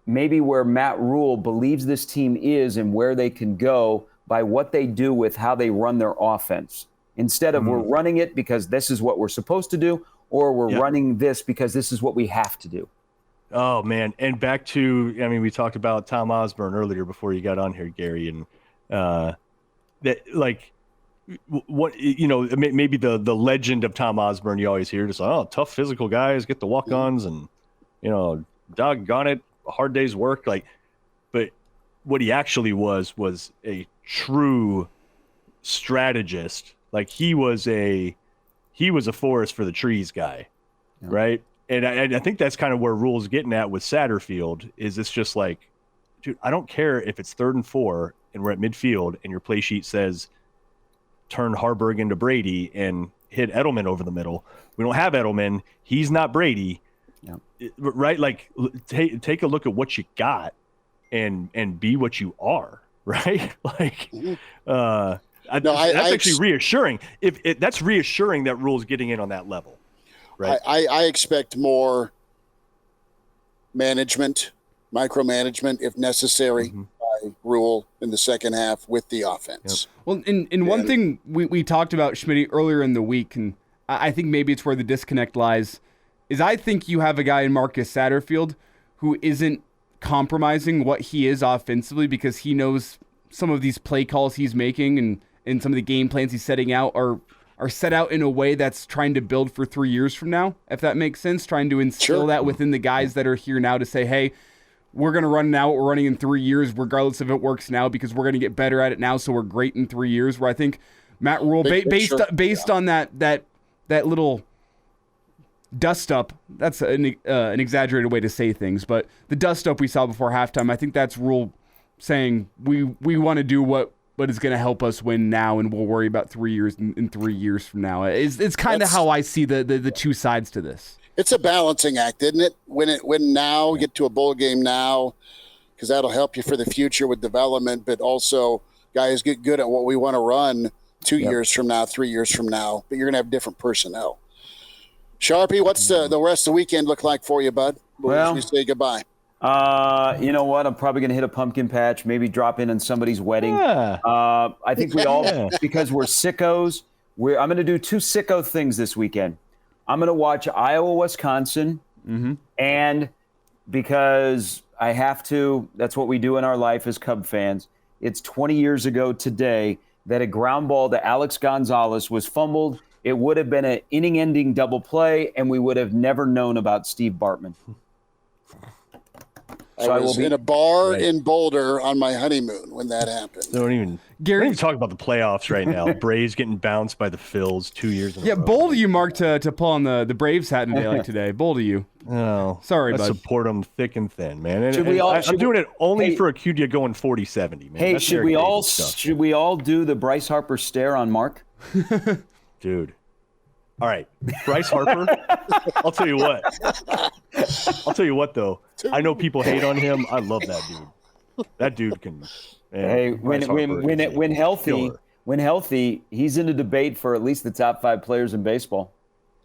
maybe where Matt Rhule believes this team is and where they can go by what they do with how they run their offense. Instead of we're running it because this is what we're supposed to do, or we're running this because this is what we have to do. Oh, man. And back to, I mean, we talked about Tom Osborne earlier before you got on here, Gary, and that, like, what, you know, maybe the legend of Tom Osborne you always hear, just, tough physical guys, get the walk-ons, and, you know, doggone it, a hard day's work. Like, but what he actually was a true strategist. Like, he was a forest for the trees guy, right? And I think that's kind of where Rhule's getting at with Satterfield, is it's just like, dude, I don't care if it's 3rd and 4 and we're at midfield and your play sheet says turn Harburg into Brady and hit Edelman over the middle. We don't have Edelman. He's not Brady, right? Like, take a look at what you got and be what you are, right? Like, that's actually reassuring. That's reassuring that Rhule's getting in on that level. Right. I expect more management, micromanagement, if necessary, by Rhule in the second half with the offense. Well, one thing we talked about, Schmidt, earlier in the week, and I think maybe it's where the disconnect lies, is I think you have a guy in Marcus Satterfield who isn't compromising what he is offensively because he knows some of these play calls he's making and some of the game plans he's setting out are set out in a way that's trying to build for 3 years from now, if that makes sense, trying to instill that within the guys that are here now to say, hey, we're going to run now what we're running in 3 years, regardless if it works now, because we're going to get better at it now, so we're great in 3 years, where I think Matt Rhule, based on that little dust-up, that's an exaggerated way to say things, but the dust-up we saw before halftime, I think that's Rhule saying we want to do what is going to help us win now, and we'll worry about 3 years in 3 years from now. It's kind of how I see the two sides to this. It's a balancing act, isn't it? Win now, get to a bowl game now, because that'll help you for the future with development, but also guys get good at what we want to run 2 years from now, 3 years from now, but you're going to have different personnel. Sharpie, what's the rest of the weekend look like for you, bud? Before we say goodbye. You know what? I'm probably going to hit a pumpkin patch, maybe drop in on somebody's wedding. I think we all, because we're sickos, I'm going to do 2 sicko things this weekend. I'm going to watch Iowa, Wisconsin, and because I have to, that's what we do in our life as Cub fans. It's 20 years ago today that a ground ball to Alex Gonzalez was fumbled. It would have been an inning-ending double play, and we would have never known about Steve Bartman. So I was in a bar in Boulder on my honeymoon when that happened. Don't even talk about the playoffs right now. Braves getting bounced by the Phils 2 years in a row. Bold of you, Mark, to pull on the Braves hat in a day like today. Bold of you. No. Sorry, bud. I support them thick and thin, man. I'm doing it only for Acudia going 40-70, man. Hey, That's should we all do the Bryce Harper stare on Mark? Dude. All right, Bryce Harper, I'll tell you what. Though. I know people hate on him. I love that dude. That dude can. Man, hey, when healthy, he's in a debate for at least the top 5 players in baseball.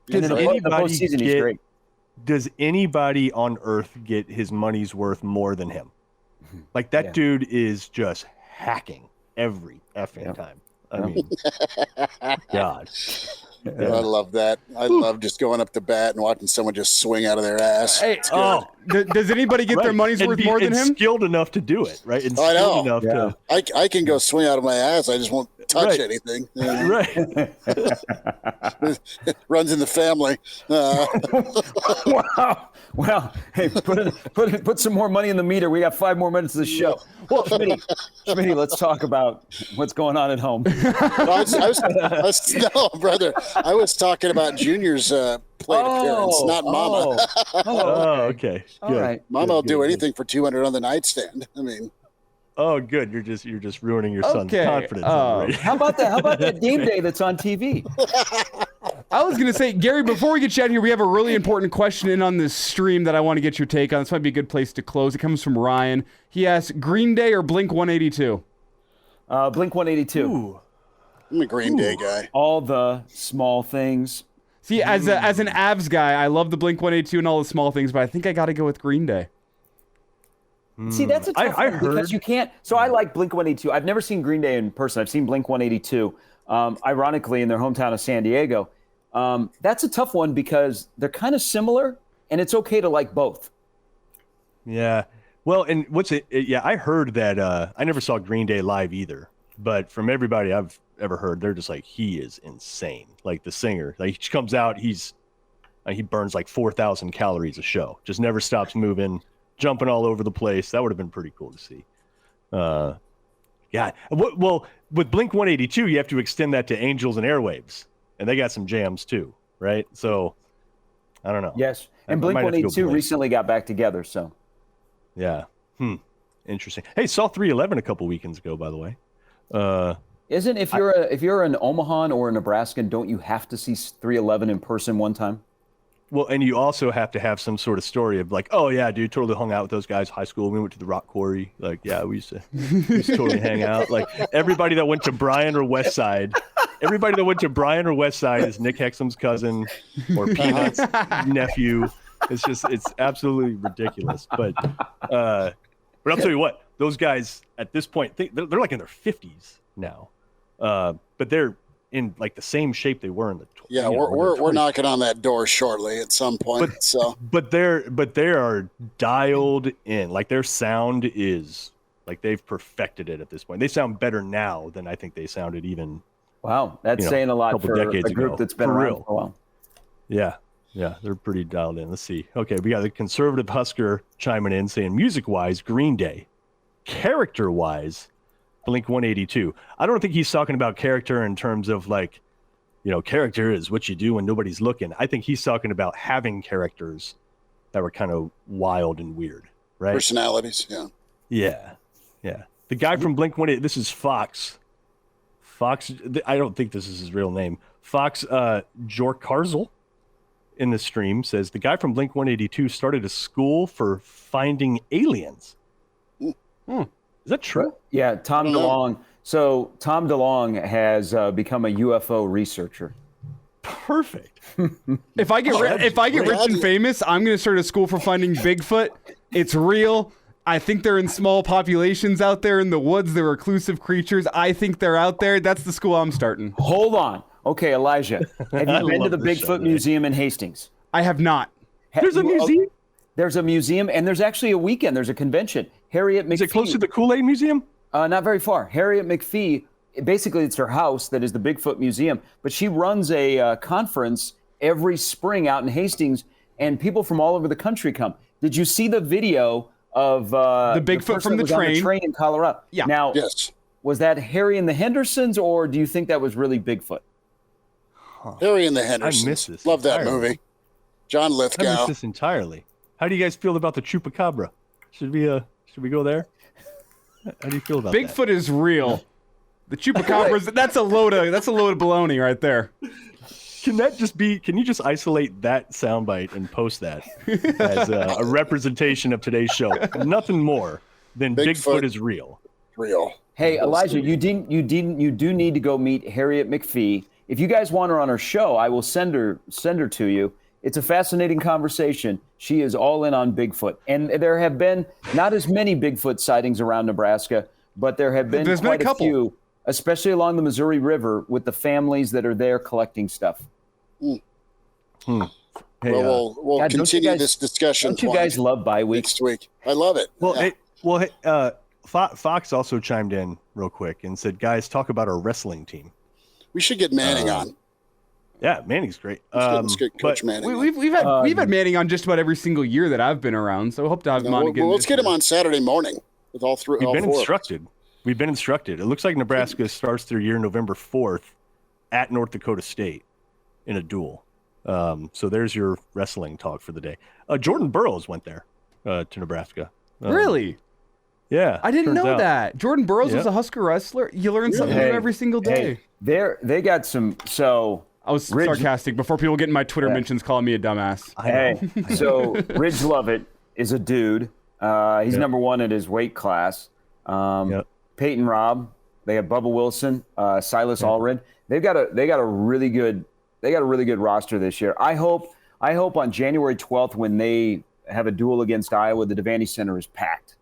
Does anybody on earth get his money's worth more than him? Like, that dude is just hacking every effing time. I mean, God. I love that. I love just going up to bat and watching someone just swing out of their ass. Hey, does anybody get their money's worth more than him? Skilled enough to do it, right? And I know. enough to. I can go swing out of my ass. I just won't touch anything. Right. Runs in the family. Wow. Well, hey, put some more money in the meter. We got 5 more minutes of the show. Well, Schmitty, let's talk about what's going on at home. No, brother. I was talking about Junior's plate appearance, not Mama. Okay. All Good. right. Mama will do anything for $200 on the nightstand. I mean, Oh, good. You're just ruining your son's confidence. How about that game day that's on TV? I was going to say, Gary, before we get you out here, we have a really important question in on this stream that I want to get your take on. This might be a good place to close. It comes from Ryan. He asks, Green Day or Blink-182? Blink-182. Ooh. I'm a Green Day guy. All the small things. See, as an Avs guy, I love the Blink-182 and all the small things, but I think I got to go with Green Day. See, that's a tough one because you can't. So I like Blink-182. I've never seen Green Day in person. I've seen Blink-182, ironically, in their hometown of San Diego. That's a tough one because they're kind of similar, and it's okay to like both. Yeah. Well, and I heard that I never saw Green Day live either, but from everybody I've ever heard, they're just like, he is insane. Like the singer, like he comes out, he burns like 4,000 calories a show, just never stops moving, jumping all over the place. That would have been pretty cool to see. Yeah. Well, with Blink-182, you have to extend that to Angels and Airwaves, and they got some jams too, right? So I don't know. Yes, and Blink-182 recently got back together, so. Yeah. Interesting. Hey, saw 311 a couple weekends ago, by the way. Isn't if you're an Omahan or a Nebraskan, don't you have to see 311 in person one time? Well, and you also have to have some sort of story of like, oh yeah, dude, totally hung out with those guys. High school, we went to the rock quarry. Like, yeah, we used to totally hang out. Like everybody that went to Bryan or Westside, is Nick Hexum's cousin or Peanut's nephew. It's absolutely ridiculous. But I'll tell you what, those guys at this point, they're like in their 50s now, but they're in like the same shape they were in the 20s. Yeah, we're knocking on that door shortly at some point. But they are dialed in. Like their sound is like they've perfected it at this point. They sound better now than I think they sounded even. Wow, that's saying a lot for a group that's been around for a while. Yeah. Yeah, they're pretty dialed in. Let's see. Okay, we got the conservative Husker chiming in saying music-wise, Green Day. Character-wise, Blink-182. I don't think he's talking about character in terms of like, character is what you do when nobody's looking. I think he's talking about having characters that were kind of wild and weird, right? Personalities, yeah. Yeah, yeah. The guy from Blink-182, this is Fox. Fox, I don't think this is his real name. Fox Jorkarzel. In the stream says the guy from Blink-182 started a school for finding aliens. Is that true? Yeah, Tom DeLonge. So Tom DeLonge has become a UFO researcher. Perfect. If I get rich and famous, I'm going to start a school for finding Bigfoot. It's real. I think they're in small populations out there in the woods. They're reclusive creatures. I think they're out there. That's the school I'm starting. Hold on. Okay, Elijah, have you been to the Bigfoot Museum in Hastings? I have not. There's a museum? There's a museum, and there's actually a weekend. There's a convention. Harriet McPhee. Is it close to the Kool-Aid Museum? Not very far. Harriet McPhee, basically it's her house that is the Bigfoot Museum, but she runs a conference every spring out in Hastings, and people from all over the country come. Did you see the video of the Bigfoot from the train? On the train in Colorado? Yeah. Now, yes. Was that Harry and the Hendersons, or do you think that was really Bigfoot? Harry and the Hendersons. I miss this. Love that movie. John Lithgow. I miss this entirely. How do you guys feel about the Chupacabra? Should we go there? How do you feel about Bigfoot is real. The Chupacabras, that's a load of baloney right there. Can you just isolate that soundbite and post that as a representation of today's show? Nothing more than Bigfoot is real. Real. Hey, Elijah, you do need to go meet Harriet McPhee. If you guys want her on our show, I will send her to you. It's a fascinating conversation. She is all in on Bigfoot. And there have been not as many Bigfoot sightings around Nebraska, but there have been quite a few, especially along the Missouri River with the families that are there collecting stuff. Hey, we'll continue this discussion. Don't you guys love bye weeks? Next week. I love it. Well, Fox also chimed in real quick and said, "Guys, talk about our wrestling team." We should get Manning on. Yeah, Manning's great. Let's get Coach Manning. We've had Manning on just about every single year that I've been around, so I hope to have him on again. Well, let's get him on Saturday morning with all three. We've been instructed. We've been instructed. It looks like Nebraska starts their year November 4th at North Dakota State in a duel. So there's your wrestling talk for the day. Jordan Burroughs went there to Nebraska. Really? Yeah. I didn't know that. Jordan Burroughs was a Husker wrestler. You learn something new every single day. They got some. So I was sarcastic before people get in my Twitter mentions calling me a dumbass. So Ridge Lovett is a dude. He's number one in his weight class. Peyton Robb. They have Bubba Wilson, Silas Allred. They got a really good roster this year. I hope on January 12th when they have a duel against Iowa, the Devaney Center is packed.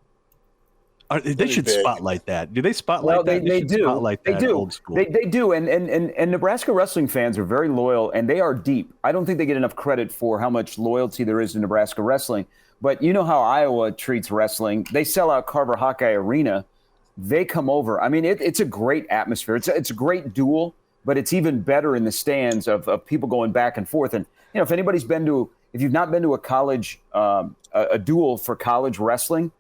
They should spotlight that. Do they spotlight that? They do. Spotlight that old school. They do. And Nebraska wrestling fans are very loyal, and they are deep. I don't think they get enough credit for how much loyalty there is in Nebraska wrestling. But you know how Iowa treats wrestling. They sell out Carver Hawkeye Arena. They come over. I mean, it's a great atmosphere. It's a great duel, but it's even better in the stands of people going back and forth. And if if you've not been to a college a duel for college wrestling,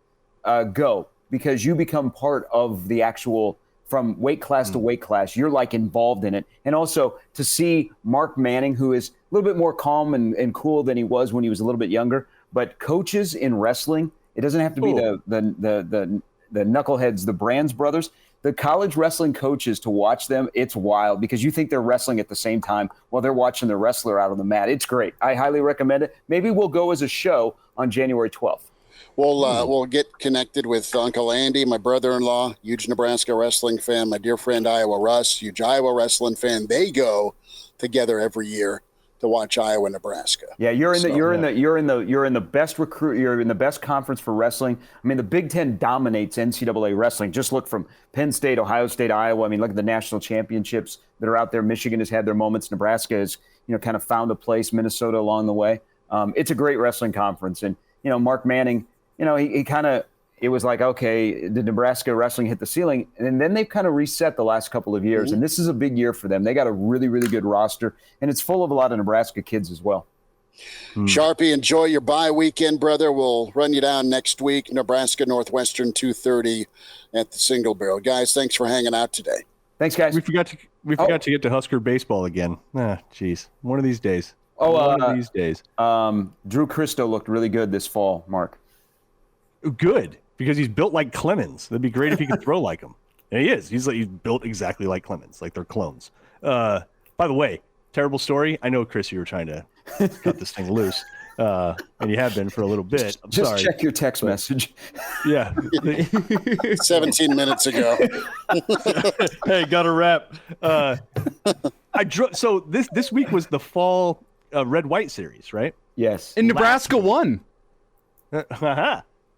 go. Because you become part of the actual, from weight class to weight class, you're like involved in it. And also to see Mark Manning, who is a little bit more calm and cool than he was when he was a little bit younger, but coaches in wrestling, it doesn't have to be the knuckleheads, the Brands brothers, the college wrestling coaches, to watch them, it's wild because you think they're wrestling at the same time while they're watching the wrestler out on the mat. It's great. I highly recommend it. Maybe we'll go as a show on January 12th. We'll get connected with Uncle Andy, my brother-in-law, huge Nebraska wrestling fan. My dear friend Iowa Russ, huge Iowa wrestling fan. They go together every year to watch Iowa, Nebraska. Yeah, you're in the best recruit. You're in the best conference for wrestling. I mean, the Big Ten dominates NCAA wrestling. Just look from Penn State, Ohio State, Iowa. I mean, look at the national championships that are out there. Michigan has had their moments. Nebraska has kind of found a place. Minnesota along the way. It's a great wrestling conference, and Mark Manning. It was like, okay, did Nebraska wrestling hit the ceiling? And then they've kind of reset the last couple of years. And this is a big year for them. They got a really, really good roster, and it's full of a lot of Nebraska kids as well. Sharpie, enjoy your bye weekend, brother. We'll run you down next week. Nebraska Northwestern 2:30 at the Single Barrel. Guys, thanks for hanging out today. Thanks, guys. We forgot to get to Husker baseball again. Geez. One of these days. One of these days. Drew Christo looked really good this fall, Mark. Good, because he's built like Clemens. That'd be great if he could throw like him. And he is. He's built exactly like Clemens, like they're clones. By the way, terrible story. I know, Chris, you were trying to cut this thing loose, and you have been for a little bit. I'm Just sorry. Check your text message. Yeah. 17 minutes ago. Hey, got to wrap. So this week was the fall red-white series, right? Yes. And Nebraska won.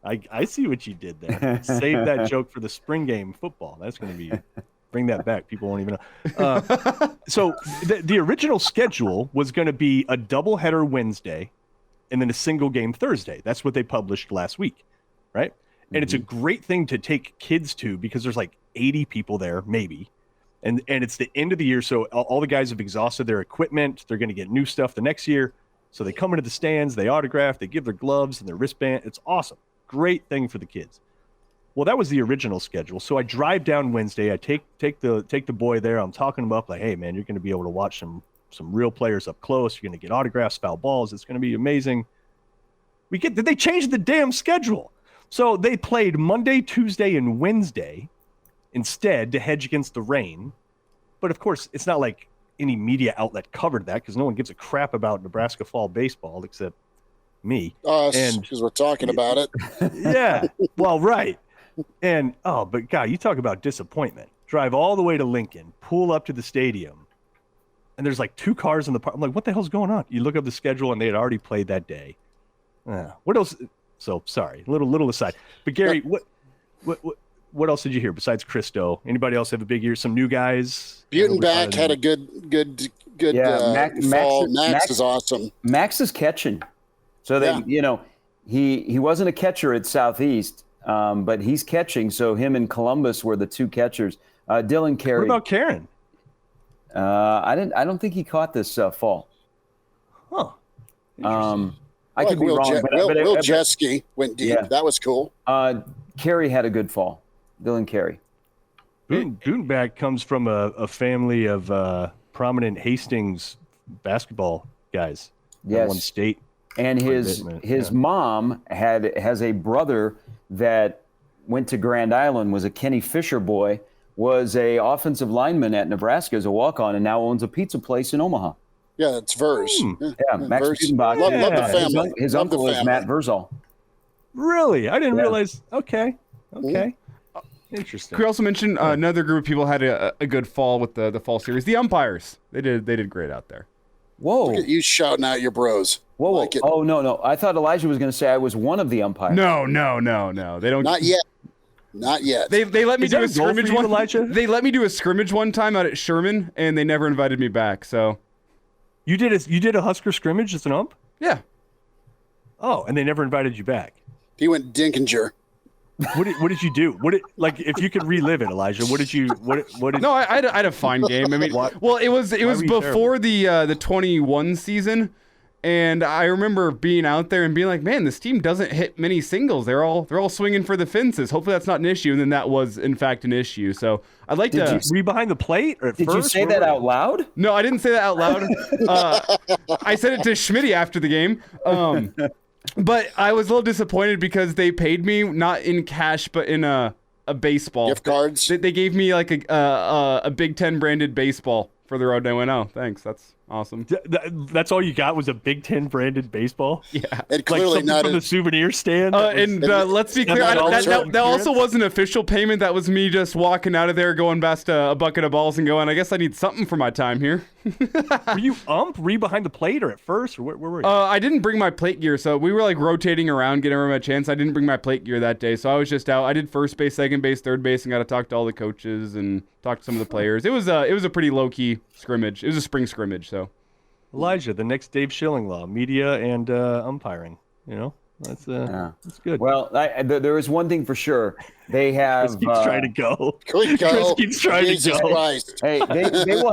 I see what you did there. Save that joke for the spring game football. That's going to be bring that back. People won't even know. So the original schedule was going to be a doubleheader Wednesday and then a single game Thursday. That's what they published last week, right? And it's a great thing to take kids to because there's like 80 people there, maybe. And it's the end of the year, so all the guys have exhausted their equipment. They're going to get new stuff the next year. So they come into the stands, they autograph, they give their gloves and their wristband. It's awesome. Great thing for the kids. Well, that was the original schedule. So I drive down Wednesday. I take the boy there. I'm talking him up like, hey, man, you're going to be able to watch some real players up close. You're going to get autographs, foul balls. It's going to be amazing. They changed the damn schedule. So they played Monday, Tuesday, and Wednesday instead to hedge against the rain. But, of course, it's not like any media outlet covered that because no one gives a crap about Nebraska fall baseball except me. Us, because we're talking about it. Yeah, well, right. And, but God, you talk about disappointment. Drive all the way to Lincoln, pull up to the stadium, and there's like 2 cars in the park. I'm like, what the hell's going on? You look up the schedule, and they had already played that day. What else? So, sorry, little aside. But, Gary, what else did you hear besides Christo? Anybody else have a big year? Some new guys? Butenbach had a good fall. Max is awesome. Max is catching. So he wasn't a catcher at Southeast. but he's catching. So him and Columbus were the two catchers. Dylan Carey. What about Karen? I don't think he caught this fall. Huh. I could be wrong, but Will Jeske went deep. Yeah. That was cool. Carey had a good fall. Dylan Carey. Gutenbach comes from a family of prominent Hastings basketball guys. Yes. One state. And his mom has a brother that went to Grand Island, was a Kenny Fisher boy, was a offensive lineman at Nebraska as a walk-on, and now owns a pizza place in Omaha. Yeah, it's Vers. Yeah, Max Gutenbach. Love the family. His uncle is Matt Rhule. Really? I didn't realize. Okay. Interesting. Could we also mention another group of people had a good fall with the fall series? The umpires. They did great out there. Whoa. Look at you shouting out your bros. Whoa. Like oh, no. I thought Elijah was going to say I was one of the umpires. No. They don't. Not yet. They let me do a scrimmage one. Elijah? They let me do a scrimmage one time out at Sherman, and they never invited me back. So you did a Husker scrimmage as an ump? Yeah. Oh, and they never invited you back. He went Dinkinger. What did you do? If you could relive it, Elijah? What did? No, I had a fine game. I mean, well, it was before the 21 season. And I remember being out there and being like, man, this team doesn't hit many singles. They're all swinging for the fences. Hopefully that's not an issue. And then that was, in fact, an issue. So I'd like to... Were you behind the plate? Or did you say that out loud? No, I didn't say that out loud. I said it to Schmidt after the game. But I was a little disappointed because they paid me not in cash, but in a baseball. Gift cards? They gave me like a Big Ten branded baseball for the road. And I went, oh, thanks. That's awesome. That's all you got was a Big Ten branded baseball? Yeah. And clearly like not from the souvenir stand? Let's be clear, that also wasn't official payment. That was me just walking out of there, going past a bucket of balls and going, I guess I need something for my time here. Were you ump? Were you behind the plate or at first? Or where were you? I didn't bring my plate gear, so we were like rotating around, getting everyone a chance. I didn't bring my plate gear that day, so I was just out. I did first base, second base, third base, and got to talk to all the coaches and talk to some of the players. It was a pretty low-key scrimmage. It was a spring scrimmage, so. Elijah, the next Dave Schillinglaw, media and umpiring. You know, that's good. Well, there is one thing for sure. They have. Chris keeps trying to go. Chris keeps trying Jesus to go. Christ. Hey, they will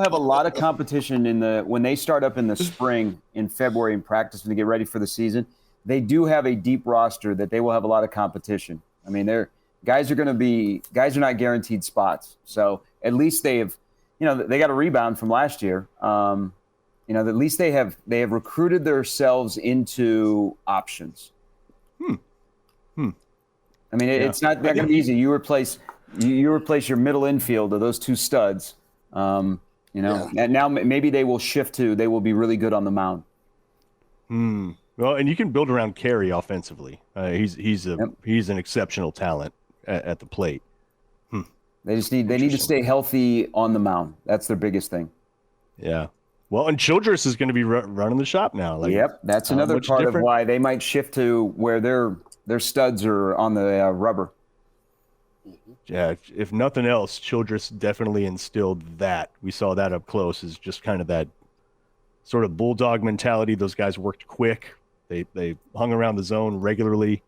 have a lot of competition when they start up in the spring in February in practice when they get ready for the season. They do have a deep roster that they will have a lot of competition. I mean, guys are not guaranteed spots. So at least they have, they got a rebound from last year. At least they have recruited themselves into options. I mean, it's not going to be easy. You replace your middle infield of those two studs. And now maybe they will shift to they will be really good on the mound. Well, and you can build around Carey offensively. He's an exceptional talent at the plate. They need to stay healthy on the mound. That's their biggest thing. Yeah. Well, and Childress is going to be running the shop now. Yep, that's another part of why they might shift to where their studs are on the rubber. Yeah, if nothing else, Childress definitely instilled that. We saw that up close, is just kind of that sort of bulldog mentality. Those guys worked quick. They hung around the zone regularly.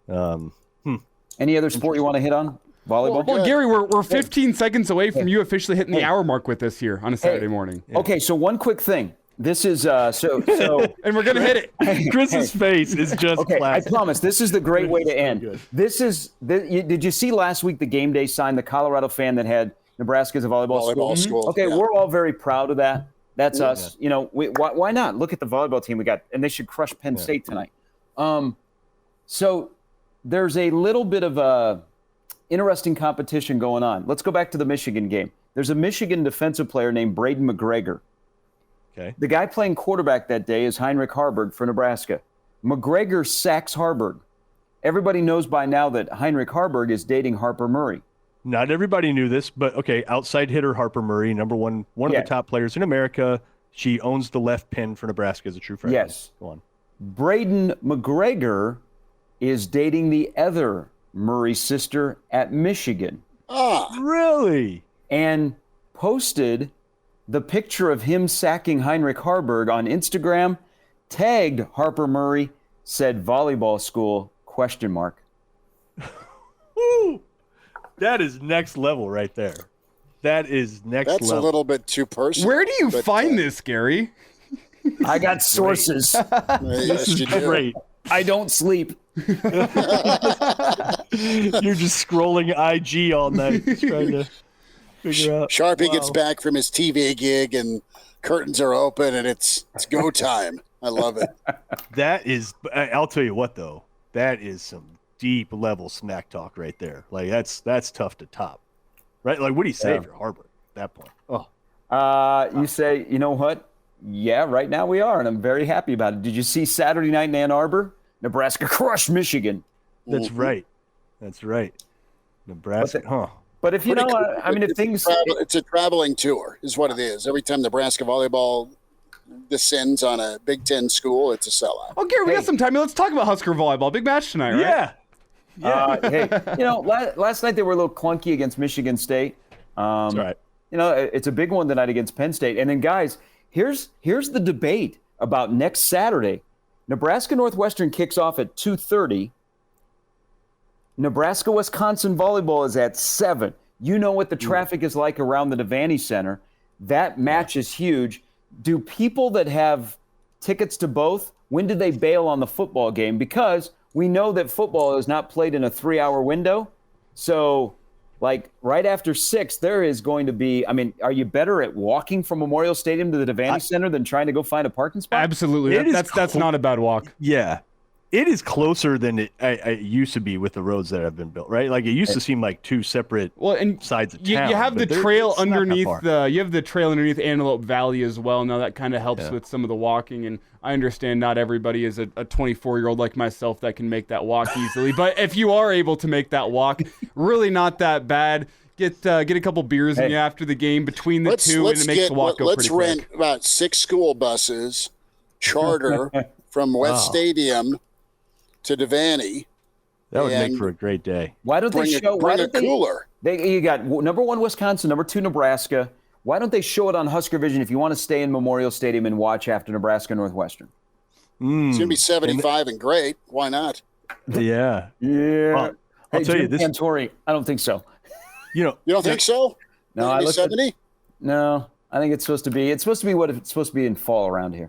Any other sport you want to hit on? Volleyball? Well, Gary, we're 15 seconds away from you officially hitting the hour mark with this here on a Saturday morning. Yeah. Okay, so one quick thing. This is so and we're gonna hit it. Chris's face is just classic. I promise this is the great way to end. Did you see last week the game day sign, the Colorado fan that had Nebraska as a volleyball school? Okay, we're all very proud of that. That's us. Yeah. Why not? Look at the volleyball team we got, and they should crush Penn State tonight. So there's a little bit of a interesting competition going on. Let's go back to the Michigan game. There's a Michigan defensive player named Braden McGregor. Okay. The guy playing quarterback that day is Heinrich Harburg for Nebraska. McGregor sacks Harburg. Everybody knows by now that Heinrich Harburg is dating Harper Murray. Not everybody knew this, but okay, outside hitter Harper Murray, number one of the top players in America. She owns the left pin for Nebraska as a true freshman. Yes. Go on. Braden McGregor is dating the other Murray sister at Michigan. Really? And posted the picture of him sacking Heinrich Harburg on Instagram, tagged Harper Murray, said volleyball school, ? Woo! That is next level right there. That is next level. That's a little bit too personal. Where do you find this, Gary? I got sources. Yes, you do. Great. I don't sleep. You're just scrolling IG all night trying to figure out. Sharpie gets back from his TV gig and curtains are open and it's go time. I love it. That is, I'll tell you what though, that is some deep level smack talk right there. Like that's tough to top, right? Like what do you say if you're Harbor at that point? Oh, You say, you know what? Yeah, right now we are, and I'm very happy about it. Did you see Saturday night in Ann Arbor? Nebraska crushed Michigan. that's right. That's right. Nebraska, But if you know, I mean, if things, it's a traveling tour is what it is. Every time Nebraska volleyball descends on a Big Ten school, it's a sellout. Oh, Gary, we got some time. Let's talk about Husker volleyball. Big match tonight, right? Yeah. hey, you know, last night they were a little clunky against Michigan State. That's right. You know, it's a big one tonight against Penn State. And then, guys, here's the debate about next Saturday. Nebraska Northwestern kicks off at 2:30. Nebraska Wisconsin volleyball is at 7. You know what the traffic is like around the Devaney Center. That match is huge. Do people that have tickets to both, when do they bail on the football game? Because we know that football is not played in a 3-hour window. So, like, right after 6, there is going to be, I mean, are you better at walking from Memorial Stadium to the Devaney Center than trying to go find a parking spot? Absolutely. That's not a bad walk. Yeah. It is closer than it used to be with the roads that have been built, right? Like it used to seem like two separate sides of town. You have the trail underneath you have the trail underneath Antelope Valley as well. Now that kind of helps with some of the walking, and I understand not everybody is a 24-year-old like myself that can make that walk easily. But if you are able to make that walk, really not that bad. Get a couple beers in you after the game between the two, and it makes the walk go pretty quick. Let's rent about 6 school buses, charter from West Stadium to Devaney. That would make for a great day. Why don't they show? Bring a cooler. You got number 1 Wisconsin, number 2 Nebraska. Why don't they show it on Husker Vision if you want to stay in Memorial Stadium and watch after Nebraska Northwestern? It's gonna be 75 and great. Why not? Yeah. Yeah. I'll tell you Jim this. Cantori, I don't think so. You don't think so? No, I looked at 70. No, I think it's supposed to be. It's supposed to be what it's supposed to be in fall around here.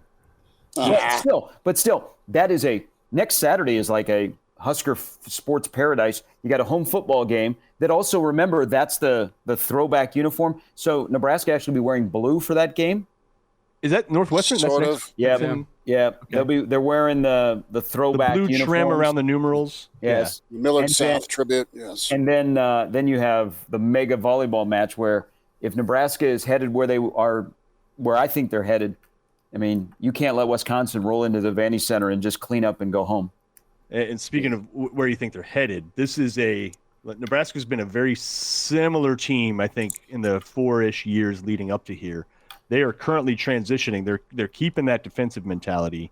But still, that is next Saturday is like a Husker sports paradise. You got a home football game that also, remember, that's the throwback uniform. So Nebraska actually be wearing blue for that game. Is that Northwestern? Sort of. Yeah. Okay. They're wearing the throwback blue uniforms. trim around the numerals. Yes. Yeah. Millard South tribute. Yes. And then you have the mega volleyball match where if Nebraska is headed where they are, where I think they're headed, I mean, you can't let Wisconsin roll into the Vandy Center and just clean up and go home. And speaking of where you think they're headed, Nebraska's been a very similar team, I think, in the 4-ish years leading up to here. They are currently transitioning. They're keeping that defensive mentality,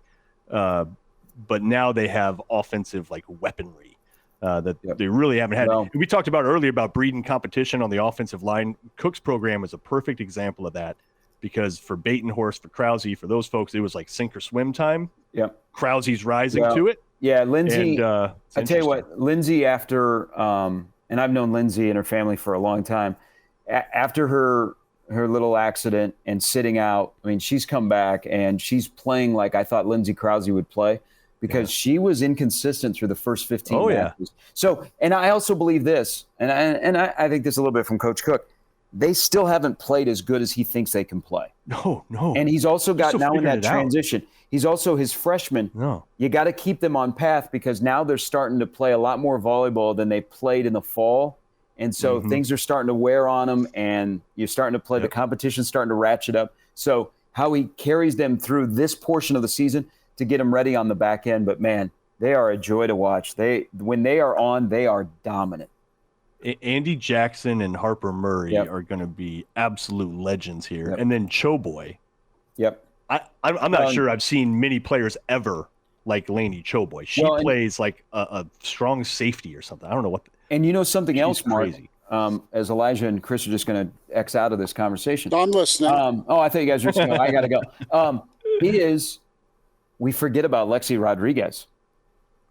but now they have offensive weaponry that they really haven't had. Well, we talked about earlier about breeding competition on the offensive line. Cook's program is a perfect example of that. Because for Batenhorst, for Krause, for those folks, it was like sink or swim time. Yep. Krause's rising to it. Yeah, Lindsay. And, I tell you what, Lindsay, after and I've known Lindsay and her family for a long time. After her little accident and sitting out, I mean, she's come back and she's playing like I thought Lindsay Krause would play because she was inconsistent through the first 15 matches. So, and I also believe this, and I think this a little bit from Coach Cook. They still haven't played as good as he thinks they can play. No. And he's also got now in that transition. He's also his freshman. No. You got to keep them on path because now they're starting to play a lot more volleyball than they played in the fall. And so things are starting to wear on them, and you're starting to play. The competition's starting to ratchet up. So how he carries them through this portion of the season to get them ready on the back end. But, man, they are a joy to watch. When they are on, they are dominant. Andy Jackson and Harper Murray are going to be absolute legends here. And then Choboy. Yep. I'm not sure I've seen many players ever like Lainey Choboy. She plays like a strong safety or something. I don't know what. And you know something else, Mark, crazy. As Elijah and Chris are just going to X out of this conversation. I'm listening. I thought you guys were just going to I got to go. We forget about Lexi Rodriguez.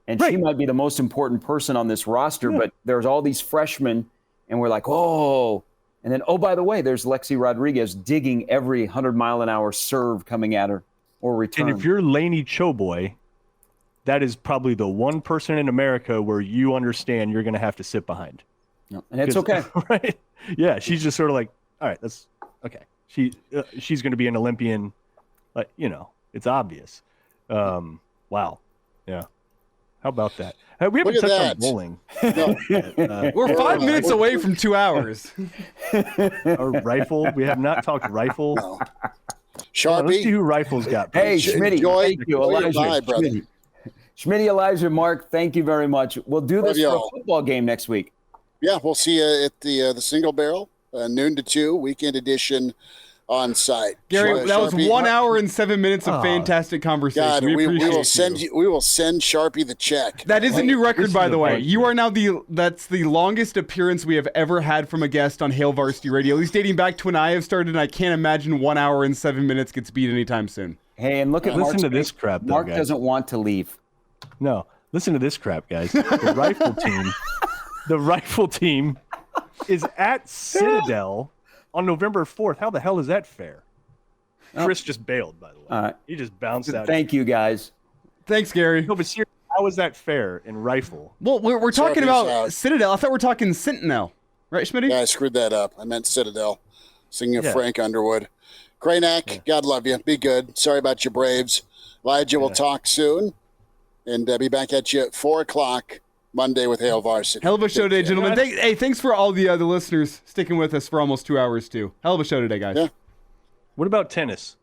and she might be the most important person on this roster, but there's all these freshmen, and we're like, oh. And then, oh, by the way, there's Lexi Rodriguez digging every 100-mile-an-hour serve coming at her or return. And if you're Lainey Choboy, that is probably the one person in America where you understand you're going to have to sit behind. No, and it's okay. Right? Yeah, she's just sort of like, all right, that's okay. She's going to be an Olympian. Like, it's obvious. Wow. Yeah. How about that? We haven't touched on bowling. No. We're 5 minutes away from 2 hours. Or rifle. We have not talked rifle. No. Sharpie. Let's see who rifles got. Hey, Schmidt. Thank you, Elijah. Schmidt, Elijah, Mark, thank you very much. We'll do this for a football game next week. Yeah, we'll see you at the Single Barrel, noon to 2, weekend edition on site. Gary, that was 1 hour and 7 minutes of fantastic conversation. God, we will send you. We will send Sharpie the check. That is a new record, by the way. You are now that's the longest appearance we have ever had from a guest on Hail Varsity Radio, at least dating back to when I have started. And I can't imagine 1 hour and 7 minutes gets beat anytime soon. Hey, and listen to this crap. Mark doesn't want to leave. No, listen to this crap, guys. The rifle team is at Citadel on November 4th. How the hell is that fair? Chris just bailed, by the way. He just bounced out. Thank you, guys. Thanks, Gary. No, but seriously, how is that fair in rifle? Well, we're talking about Citadel. I thought we were talking Sentinel. Right, Schmitty? Yeah, I screwed that up. I meant Citadel. Singing of Frank Underwood. Kraynak, God love you. Be good. Sorry about your Braves. Elijah, we'll talk soon. And be back at you at 4 o'clock Monday with Hail Varsity. Hell of a show today, gentlemen. Thanks for all the listeners sticking with us for almost 2 hours, too. Hell of a show today, guys. Yeah. What about tennis?